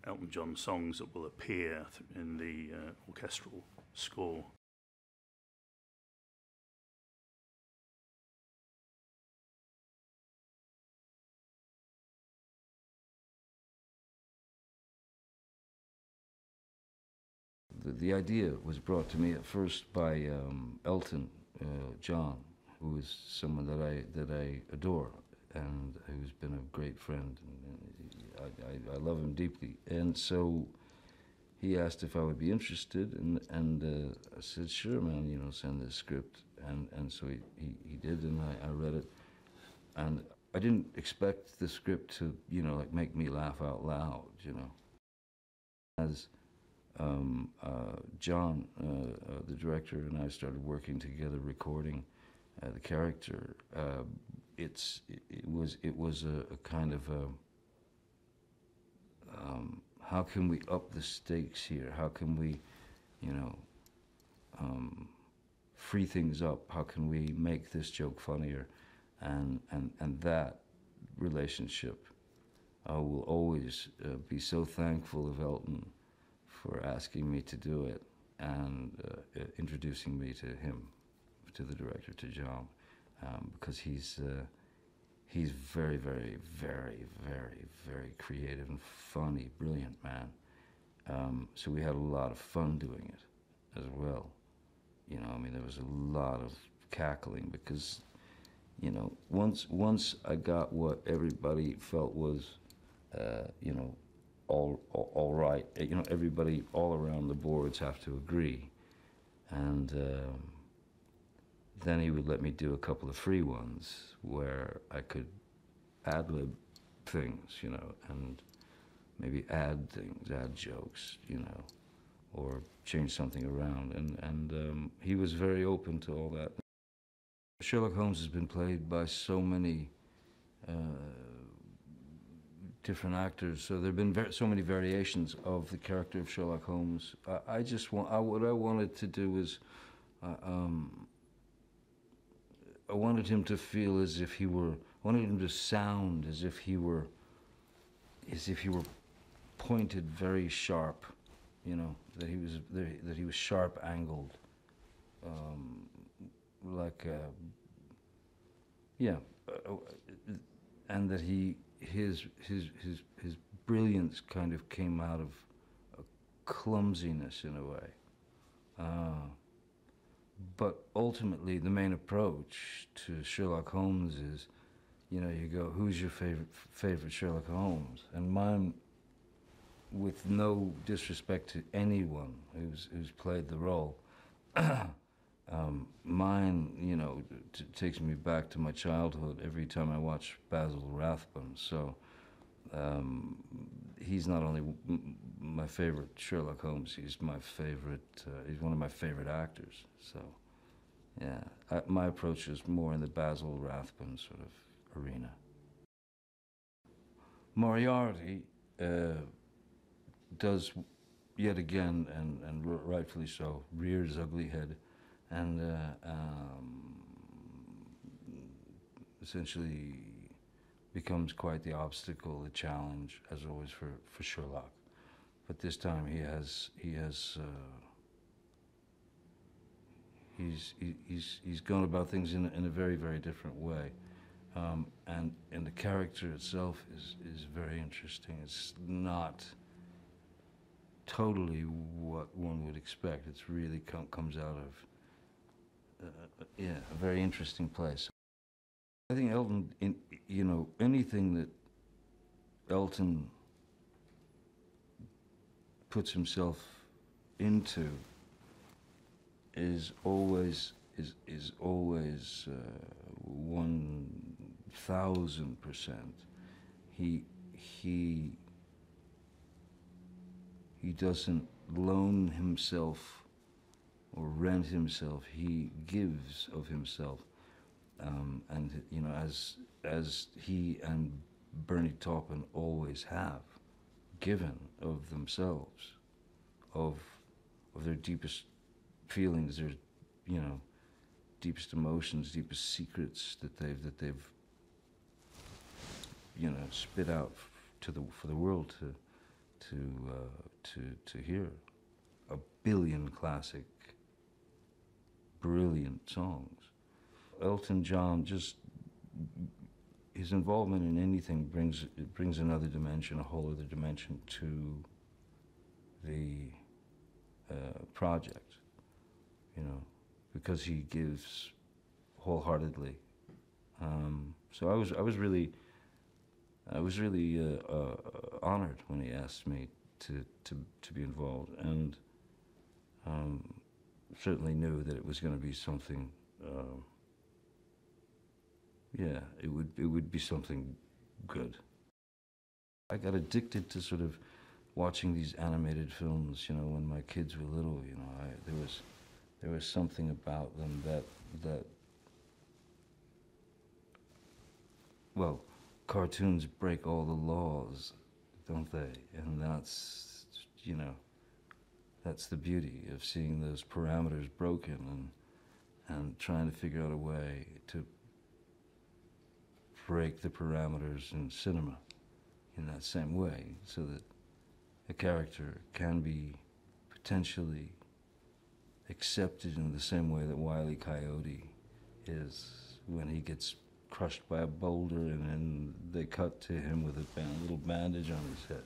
Elton John songs that will appear in the orchestral score. The idea was brought to me at first by Elton John, who is someone that I adore and who's been a great friend. And I love him deeply. And so he asked if I would be interested, and I said, sure, man, you know, send this script. And so he did, and I read it. And I didn't expect the script to, you know, like make me laugh out loud, you know. As John, the director, and I started working together, recording the character. It was a kind of how can we up the stakes here? How can we, you know, free things up? How can we make this joke funnier? And that relationship, I will always be so thankful of Elton for asking me to do it and introducing me to him, to the director, to John, because he's very, very, very, very, very creative and funny, brilliant man. So we had a lot of fun doing it as well. You know, I mean, there was a lot of cackling because, you know, once I got what everybody felt was, you know, all right. You know, everybody all around the boards have to agree. And then he would let me do a couple of free ones where I could ad-lib things, you know, and maybe add things, add jokes, you know, or change something around. And he was very open to all that. Sherlock Holmes has been played by so many different actors, so there have been so many variations of the character of Sherlock Holmes. I just what I wanted to do was, I wanted him to feel as if he were, I wanted him to sound as if he were pointed very sharp, you know, that he was sharp angled, like yeah, and that his brilliance kind of came out of a clumsiness in a way. But ultimately, the main approach to Sherlock Holmes is, you know, you go, who's your favorite Sherlock Holmes? And mine, with no disrespect to anyone who's played the role, mine, you know, takes me back to my childhood every time I watch Basil Rathbone. So he's not only my favorite Sherlock Holmes, he's my favorite, he's one of my favorite actors. So yeah, my approach is more in the Basil Rathbone sort of arena. Moriarty does, yet again, and rightfully so, rear his ugly head and essentially becomes quite the obstacle, the challenge, as always for Sherlock. But this time he's gone about things in a very, very different way. And the character itself is very interesting. It's not totally what one would expect. It's really comes out of yeah, a very interesting place. I think Elton, you know, anything that Elton puts himself into is always 1,000%. He doesn't loan himself or rent himself. He gives of himself, and you know, as he and Bernie Taupin always have given of themselves, of their deepest feelings, their, you know, deepest emotions, deepest secrets that they've you know, spit out for the world to hear. A billion classic, brilliant songs. Elton John, just his involvement in anything brings another dimension, a whole other dimension to the project, you know, because he gives wholeheartedly. So I was really honored when he asked me to be involved, and certainly knew that it was going to be something. Yeah, it would be something good. I got addicted to sort of watching these animated films, you know, when my kids were little. You know, there was something about them that well, cartoons break all the laws, don't they? And that's, you know, that's the beauty of seeing those parameters broken and trying to figure out a way to break the parameters in cinema in that same way, so that a character can be potentially accepted in the same way that Wile E. Coyote is when he gets crushed by a boulder and then they cut to him with a little bandage on his head.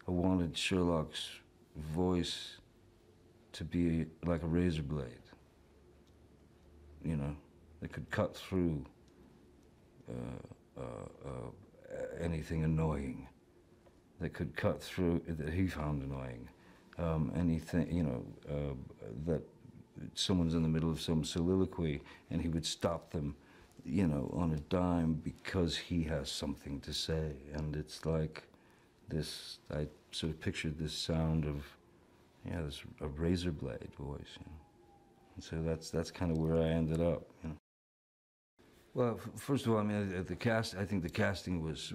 I wanted Sherlock's voice to be like a razor blade, you know, that could cut through anything annoying, that could cut through, that he found annoying. Anything, you know, that someone's in the middle of some soliloquy and he would stop them, you know, on a dime because he has something to say. And it's like this, I sort of pictured this sound of, yeah, this a razor blade voice, you know. And so that's kind of where I ended up, you know. Well, first of all, I mean, I think the casting was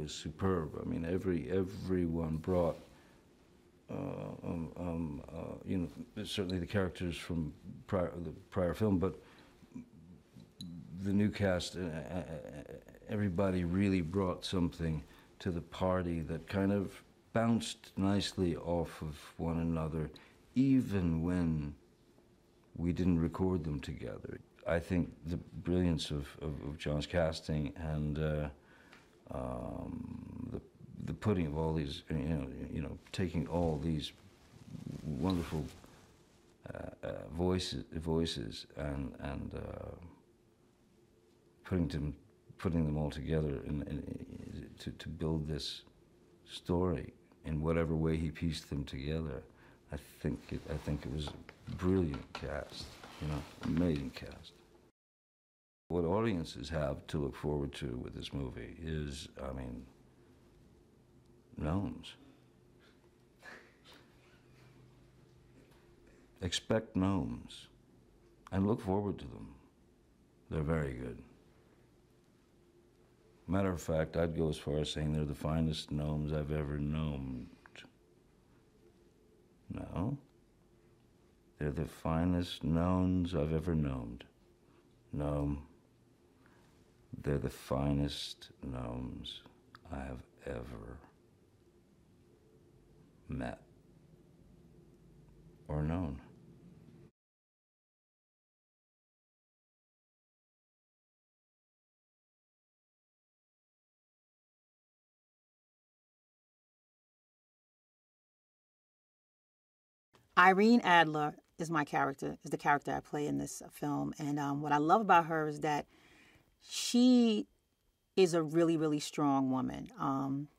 superb. I mean, everyone brought, you know, certainly the characters from the prior film, but the new cast, everybody really brought something to the party that kind of bounced nicely off of one another, even when we didn't record them together. I think the brilliance of John's casting and the putting of all these, you know, taking all these wonderful voices and putting them all together to build this story in whatever way he pieced them together. I think it was a brilliant cast, you know, amazing cast. What audiences have to look forward to with this movie is, I mean, gnomes. Expect gnomes and look forward to them. They're very good. Matter of fact, I'd go as far as saying they're the finest gnomes I've ever gnomed. No. They're the finest gnomes I've ever gnomed. Gnome. They're the finest gnomes I have ever met or known. Irene Adler is my character, is the character I play in this film. And what I love about her is that she is a really, really strong woman.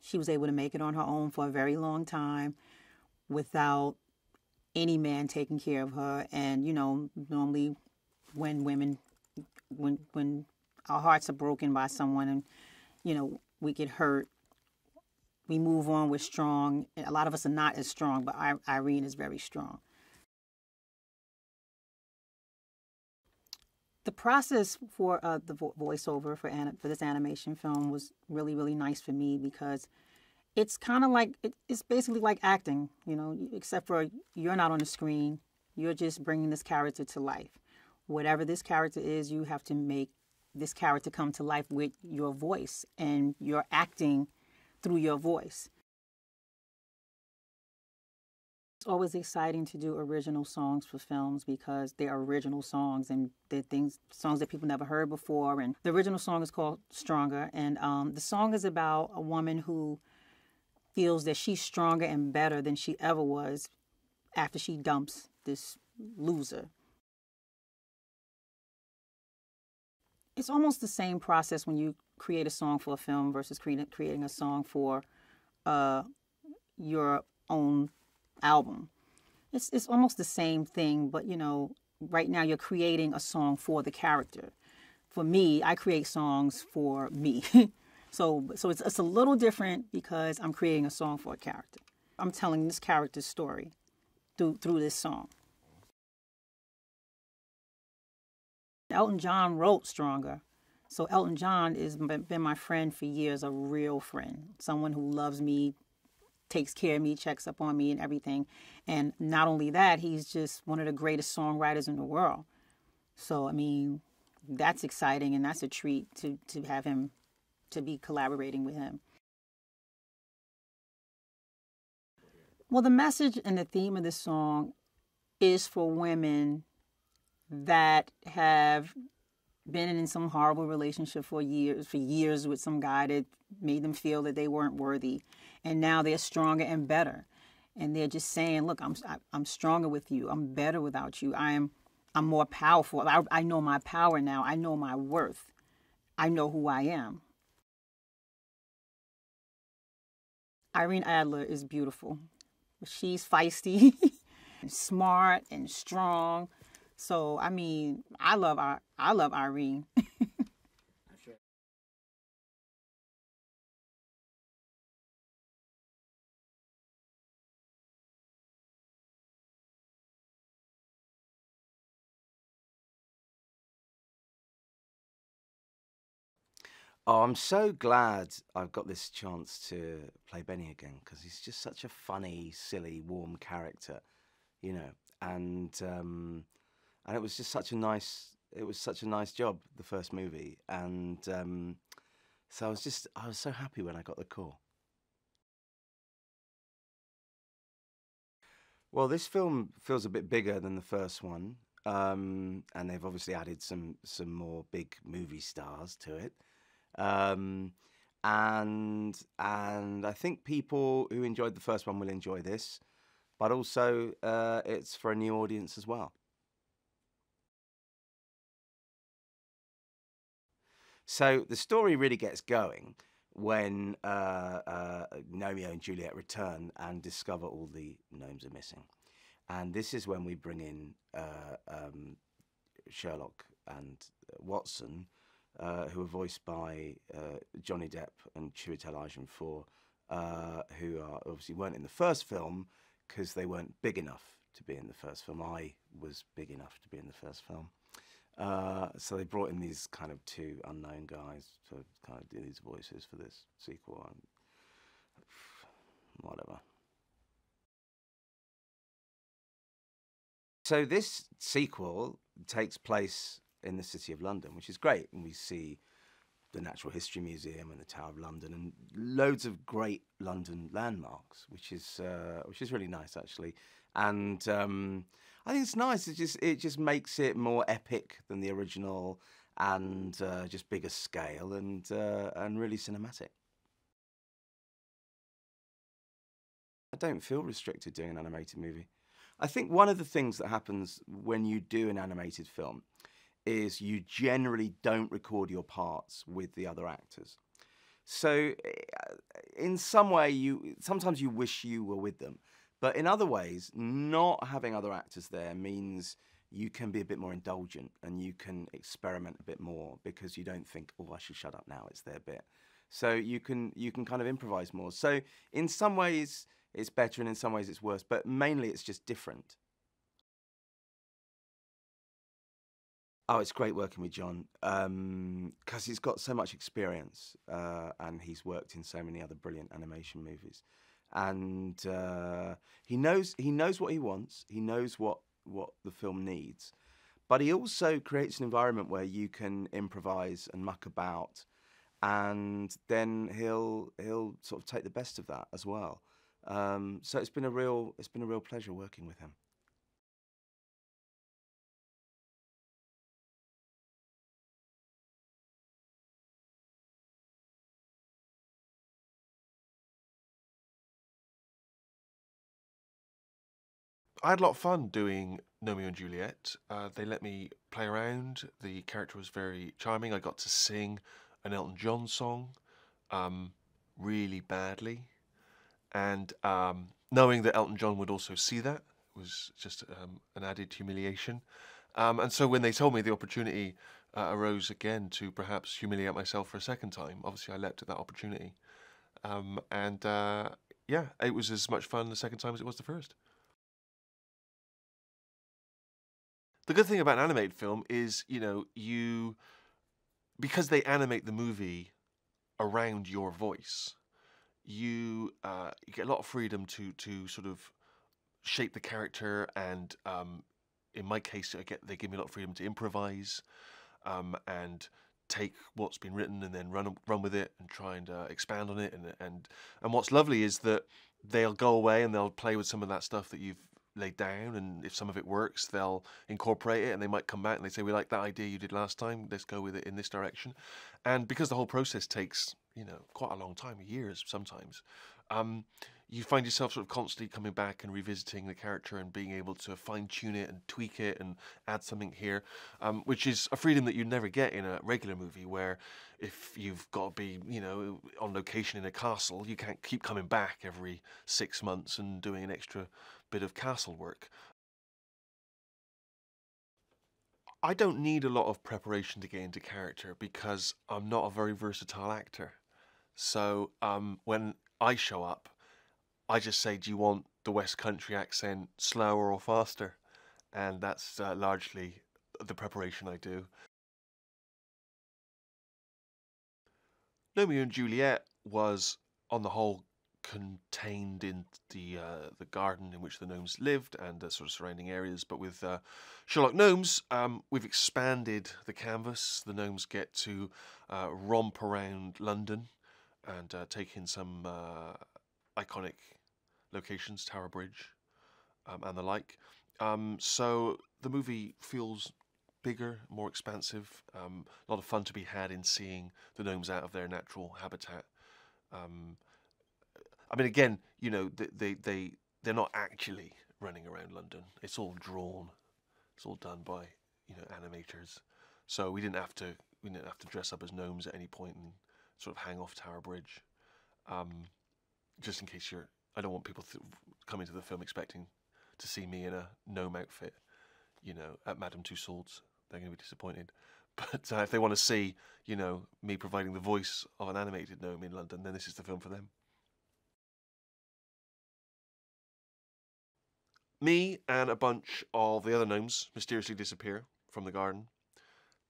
She was able to make it on her own for a very long time without any man taking care of her. And, you know, normally when our hearts are broken by someone and, you know, we get hurt, we move on, we're strong. A lot of us are not as strong, but Irene is very strong. The process for the voiceover for this animation film was really, really nice for me because it's kind of like, it's basically like acting, you know, except for you're not on the screen. You're just bringing this character to life. Whatever this character is, you have to make this character come to life with your voice, and you're acting through your voice. It's always exciting to do original songs for films because they're original songs and they're songs that people never heard before. And the original song is called Stronger. And the song is about a woman who feels that she's stronger and better than she ever was after she dumps this loser. It's almost the same process when you create a song for a film versus creating a song for your own album. It's almost the same thing, but, you know, right now you're creating a song for the character. For me, I create songs for me. so it's a little different because I'm creating a song for a character. I'm telling this character's story through this song. Elton John wrote Stronger. So Elton John has been my friend for years, a real friend, someone who loves me, takes care of me, checks up on me and everything. And not only that, he's just one of the greatest songwriters in the world. So, I mean, that's exciting and that's a treat to have him, to be collaborating with him. Well, the message and the theme of this song is for women that have been in some horrible relationship for years with some guy that made them feel that they weren't worthy, and now they're stronger and better, and they're just saying, "Look, I'm stronger with you. I'm better without you. I'm more powerful. I know my power now. I know my worth. I know who I am." Irene Adler is beautiful. She's feisty, and smart, and strong. So I mean, I love Irene. Oh, I'm so glad I've got this chance to play Benny again because he's just such a funny, silly, warm character, you know. And it was just such a nice. It was such a nice job, the first movie, and so I was so happy when I got the call. Well, this film feels a bit bigger than the first one, and they've obviously added some more big movie stars to it. Um, and I think people who enjoyed the first one will enjoy this, but also it's for a new audience as well. So the story really gets going when Gnomeo and Juliet return and discover all the gnomes are missing, and this is when we bring in Sherlock and Watson, who are voiced by Johnny Depp and Chiwetel Ejiofor, who obviously weren't in the first film because they weren't big enough to be in the first film. I was big enough to be in the first film. So they brought in these kind of two unknown guys to kind of do these voices for this sequel and whatever. So this sequel takes place in the City of London, which is great, and we see the Natural History Museum and the Tower of London and loads of great London landmarks, which is really nice actually. And I think it's nice. It just makes it more epic than the original, and just bigger scale and really cinematic. I don't feel restricted doing an animated movie. I think one of the things that happens when you do an animated film is you generally don't record your parts with the other actors. So in some way, sometimes you wish you were with them. But in other ways, not having other actors there means you can be a bit more indulgent and you can experiment a bit more because you don't think, oh, I should shut up now, it's their bit. So you can kind of improvise more. So in some ways, it's better and in some ways it's worse, but mainly it's just different. Oh, it's great working with John because he's got so much experience and he's worked in so many other brilliant animation movies. And he knows what he wants. He knows what the film needs, but he also creates an environment where you can improvise and muck about, and then he'll sort of take the best of that as well. So it's been a real pleasure working with him. I had a lot of fun doing Gnomeo and Juliet. They let me play around. The character was very charming. I got to sing an Elton John song really badly. And knowing that Elton John would also see that was just an added humiliation. And so when they told me the opportunity arose again to perhaps humiliate myself for a second time, obviously I leapt at that opportunity. Yeah, it was as much fun the second time as it was the first. The good thing about an animated film is, because they animate the movie around your voice, you get a lot of freedom to sort of shape the character, and in my case, they give me a lot of freedom to improvise and take what's been written and then run with it and try and expand on it. And what's lovely is that they'll go away and they'll play with some of that stuff that you've laid down, and if some of it works, they'll incorporate it, and they might come back and they say, we like that idea you did last time, let's go with it in this direction. And because the whole process takes quite a long time, years sometimes, you find yourself sort of constantly coming back and revisiting the character and being able to fine-tune it and tweak it and add something here, which is a freedom that you never get in a regular movie, where if you've got to be, you know, on location in a castle, you can't keep coming back every 6 months and doing an extra bit of castle work. I don't need a lot of preparation to get into character because I'm not a very versatile actor. So when I show up, I just say, do you want the West Country accent slower or faster? And that's largely the preparation I do. Gnomeo and Juliet was, on the whole, contained in the garden in which the gnomes lived and the sort of surrounding areas. But with Sherlock Gnomes, we've expanded the canvas. The gnomes get to romp around London and take in some iconic locations, Tower Bridge and the like. So the movie feels bigger, more expansive, a lot of fun to be had in seeing the gnomes out of their natural habitat. I mean, again, you know, they're not actually running around London. It's all drawn. It's all done by, you know, animators. So we didn't have to dress up as gnomes at any point and sort of hang off Tower Bridge. Just in case I don't want people coming to the film expecting to see me in a gnome outfit, you know, at Madame Tussauds. They're going to be disappointed. But if they want to see, you know, me providing the voice of an animated gnome in London, then this is the film for them. Me and a bunch of the other gnomes mysteriously disappear from the garden.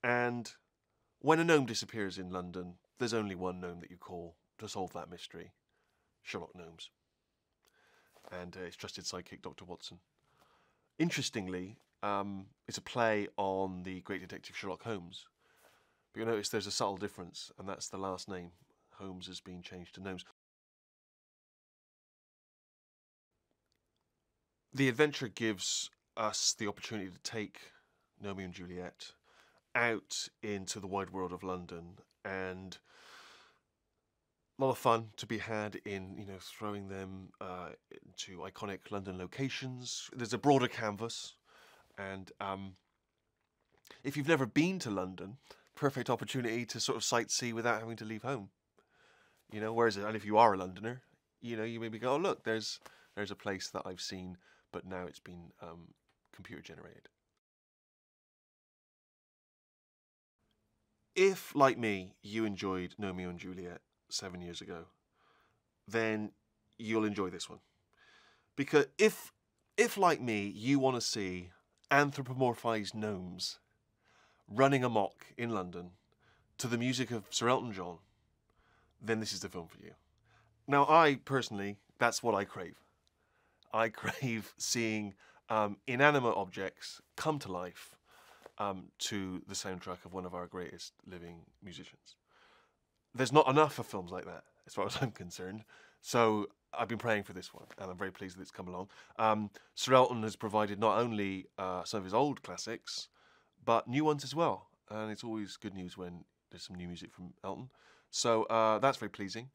And when a gnome disappears in London, there's only one gnome that you call to solve that mystery: Sherlock Gnomes. And his trusted sidekick, Dr. Watson. Interestingly, it's a play on the great detective Sherlock Holmes. But you'll notice there's a subtle difference, and that's the last name. Holmes has been changed to Gnomes. The adventure gives us the opportunity to take Gnomeo and Juliet out into the wide world of London, and a lot of fun to be had in, you know, throwing them into iconic London locations. There's a broader canvas, and if you've never been to London, perfect opportunity to sort of sightsee without having to leave home. You know, whereas, and if you are a Londoner, you know, you maybe go, oh look, there's a place that I've seen, but now it's been computer generated. If, like me, you enjoyed Gnomeo and Juliet 7 years ago, then you'll enjoy this one. Because if like me, you want to see anthropomorphized gnomes running amok in London to the music of Sir Elton John, then this is the film for you. Now, I personally, that's what I crave. I crave seeing inanimate objects come to life to the soundtrack of one of our greatest living musicians. There's not enough of films like that, as far as I'm concerned. So I've been praying for this one, and I'm very pleased that it's come along. Sir Elton has provided not only some of his old classics, but new ones as well. And it's always good news when there's some new music from Elton. So that's very pleasing.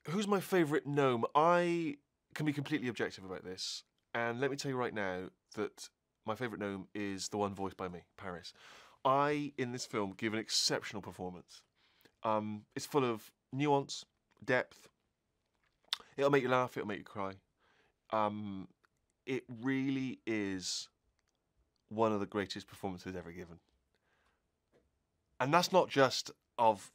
Who's my favourite gnome? I can be completely objective about this. And let me tell you right now that my favourite gnome is the one voiced by me, Paris. I, in this film, give an exceptional performance. It's full of nuance, depth. It'll make you laugh, it'll make you cry. It really is one of the greatest performances ever given. And that's not just of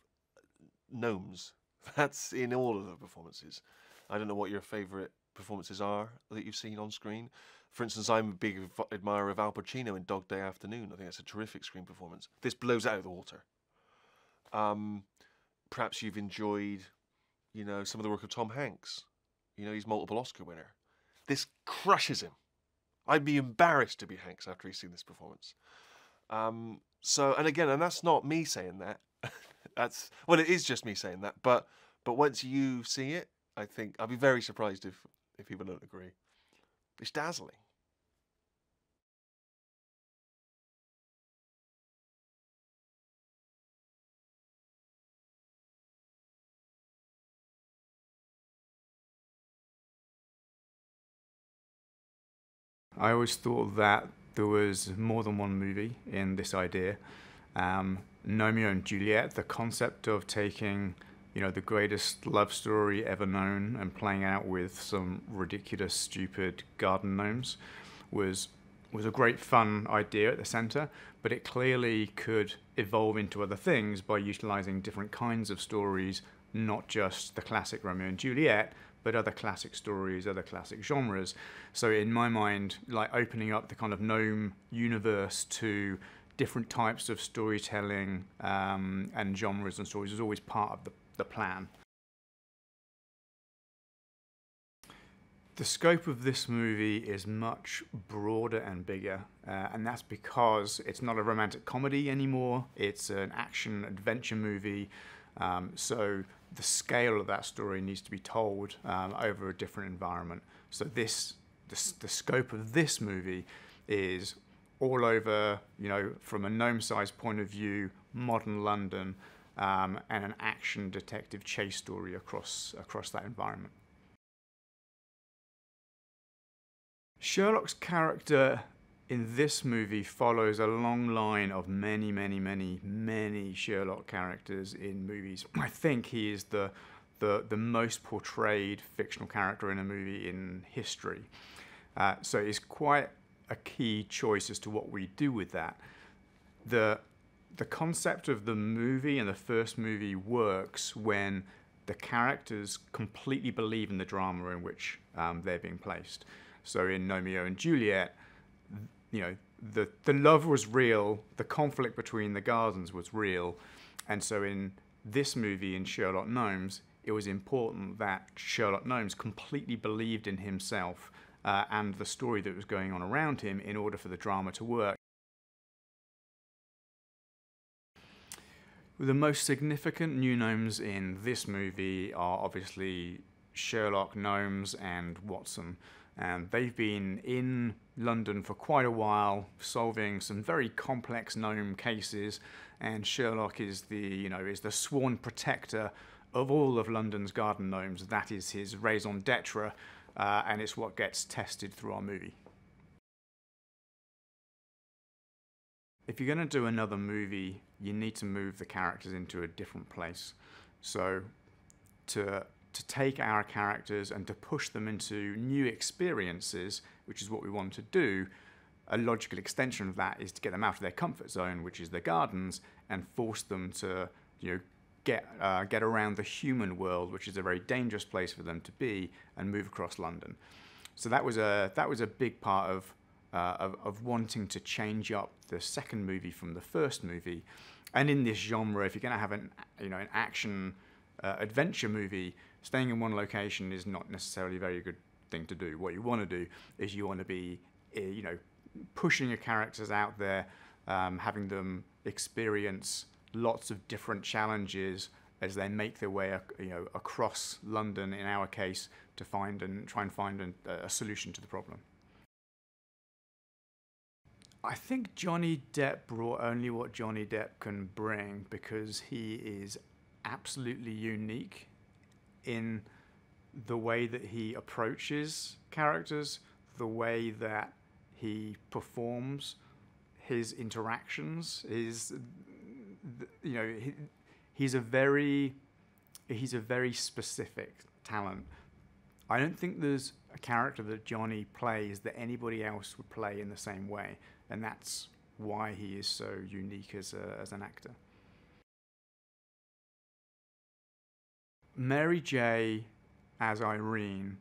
gnomes. That's in all of the performances. I don't know what your favourite performances are that you've seen on screen. For instance, I'm a big admirer of Al Pacino in Dog Day Afternoon. I think that's a terrific screen performance. This blows out of the water. Perhaps you've enjoyed, you know, some of the work of Tom Hanks. You know, he's multiple Oscar winner. This crushes him. I'd be embarrassed to be Hanks after he's seen this performance. And again, and that's not me saying that. Well, it is just me saying that. But once you see it, I think I'll be very surprised if people don't agree. It's dazzling. I always thought that there was more than one movie in this idea. Gnomeo and Juliet, the concept of taking, you know, the greatest love story ever known and playing out with some ridiculous, stupid garden gnomes was a great fun idea at the center, but it clearly could evolve into other things by utilizing different kinds of stories, not just the classic Romeo and Juliet, but other classic stories, other classic genres. So in my mind, like opening up the kind of gnome universe to different types of storytelling and genres and stories is always part of the plan. The scope of this movie is much broader and bigger, and that's because it's not a romantic comedy anymore, it's an action-adventure movie, so the scale of that story needs to be told over a different environment. So the scope of this movie is all over, you know, from a gnome-sized point of view, modern London, and an action detective chase story across that environment. Sherlock's character in this movie follows a long line of many Sherlock characters in movies. I think he is the most portrayed fictional character in a movie in history. So it's quite a key choice as to what we do with that. The concept of the movie and the first movie works when the characters completely believe in the drama in which they're being placed. So in Gnomeo and Juliet, you know, the love was real, the conflict between the gardens was real, and so in this movie, in Sherlock Gnomes, it was important that Sherlock Gnomes completely believed in himself and the story that was going on around him in order for the drama to work. The most significant new gnomes in this movie are obviously Sherlock Gnomes and Watson. And they've been in London for quite a while, solving some very complex gnome cases. And Sherlock is the sworn protector of all of London's garden gnomes. That is his raison d'etre, and it's what gets tested through our movie. If you're going to do another movie, you need to move the characters into a different place. So to take our characters and to push them into new experiences, which is what we want to do, a logical extension of that is to get them out of their comfort zone, which is the gardens, and force them to, you know, get around the human world, which is a very dangerous place for them to be, and move across London. So that was a big part of wanting to change up the second movie from the first movie. And in this genre, if you're going to have an action adventure movie, staying in one location is not necessarily a very good thing to do. What you want to do is you want to be, you know, pushing your characters out there, having them experience lots of different challenges as they make their way, you know, across London, in our case, to try and find a solution to the problem. I think Johnny Depp brought only what Johnny Depp can bring, because he is absolutely unique in the way that he approaches characters, the way that he performs his interactions. He's a very specific talent. I don't think there's a character that Johnny plays that anybody else would play in the same way, and that's why he is so unique as an actor. Mary J. as Irene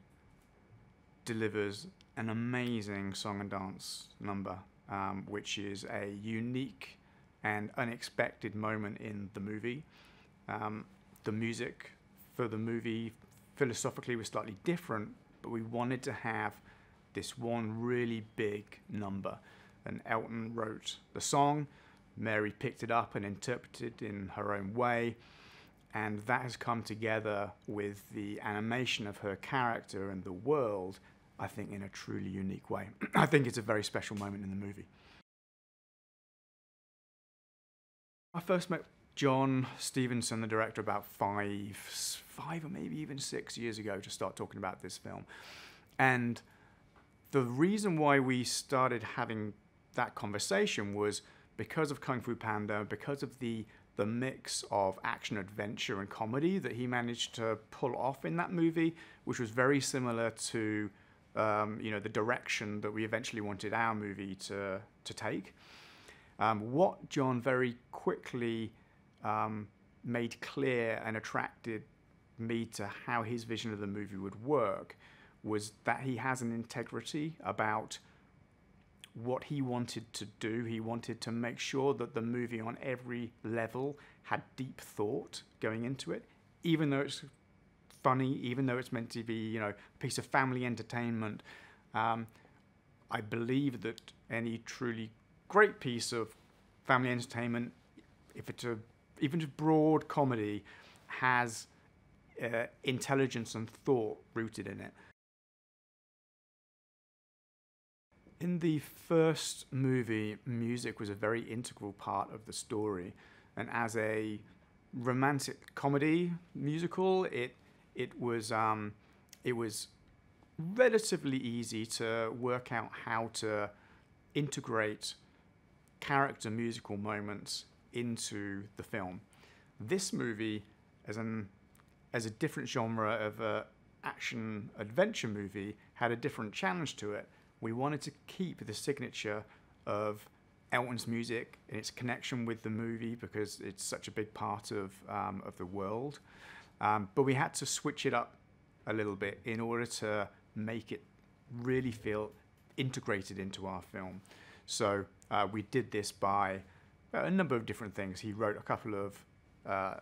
delivers an amazing song and dance number, which is a unique and unexpected moment in the movie. The music for the movie philosophically was slightly different, but we wanted to have this one really big number. And Elton wrote the song, Mary picked it up and interpreted it in her own way, and that has come together with the animation of her character and the world, I think, in a truly unique way. I think it's a very special moment in the movie. I first met John Stevenson, the director, about five or maybe even 6 years ago to start talking about this film. And the reason why we started having that conversation was because of Kung Fu Panda, because of the mix of action, adventure, and comedy that he managed to pull off in that movie, which was very similar to the direction that we eventually wanted our movie to take. What John very quickly made clear and attracted me to how his vision of the movie would work was that he has an integrity about what he wanted to do. He wanted to make sure that the movie on every level had deep thought going into it, even though it's funny, even though it's meant to be, a piece of family entertainment. I believe that any truly great piece of family entertainment, if it's even just broad comedy, has intelligence and thought rooted in it. In the first movie, music was a very integral part of the story, and as a romantic comedy musical, it was relatively easy to work out how to integrate character musical moments into the film. This movie, as a different genre of action adventure movie, had a different challenge to it. We wanted to keep the signature of Elton's music and its connection with the movie because it's such a big part of the world. But we had to switch it up a little bit in order to make it really feel integrated into our film. So we did this by a number of different things. He wrote a couple of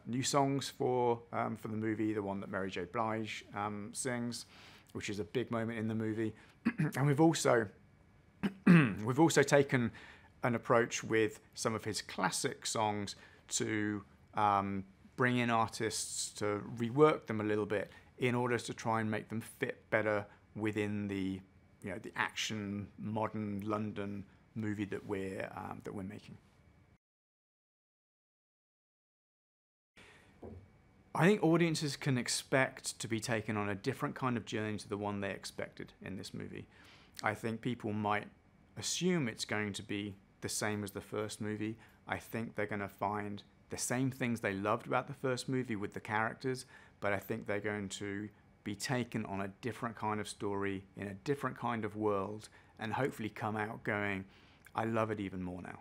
new songs for the movie, the one that Mary J. Blige sings, which is a big moment in the movie. And we've also taken an approach with some of his classic songs to bring in artists to rework them a little bit in order to try and make them fit better within the action modern London movie that we're making. I think audiences can expect to be taken on a different kind of journey to the one they expected in this movie. I think people might assume it's going to be the same as the first movie. I think they're going to find the same things they loved about the first movie with the characters, but I think they're going to be taken on a different kind of story in a different kind of world and hopefully come out going, I love it even more now.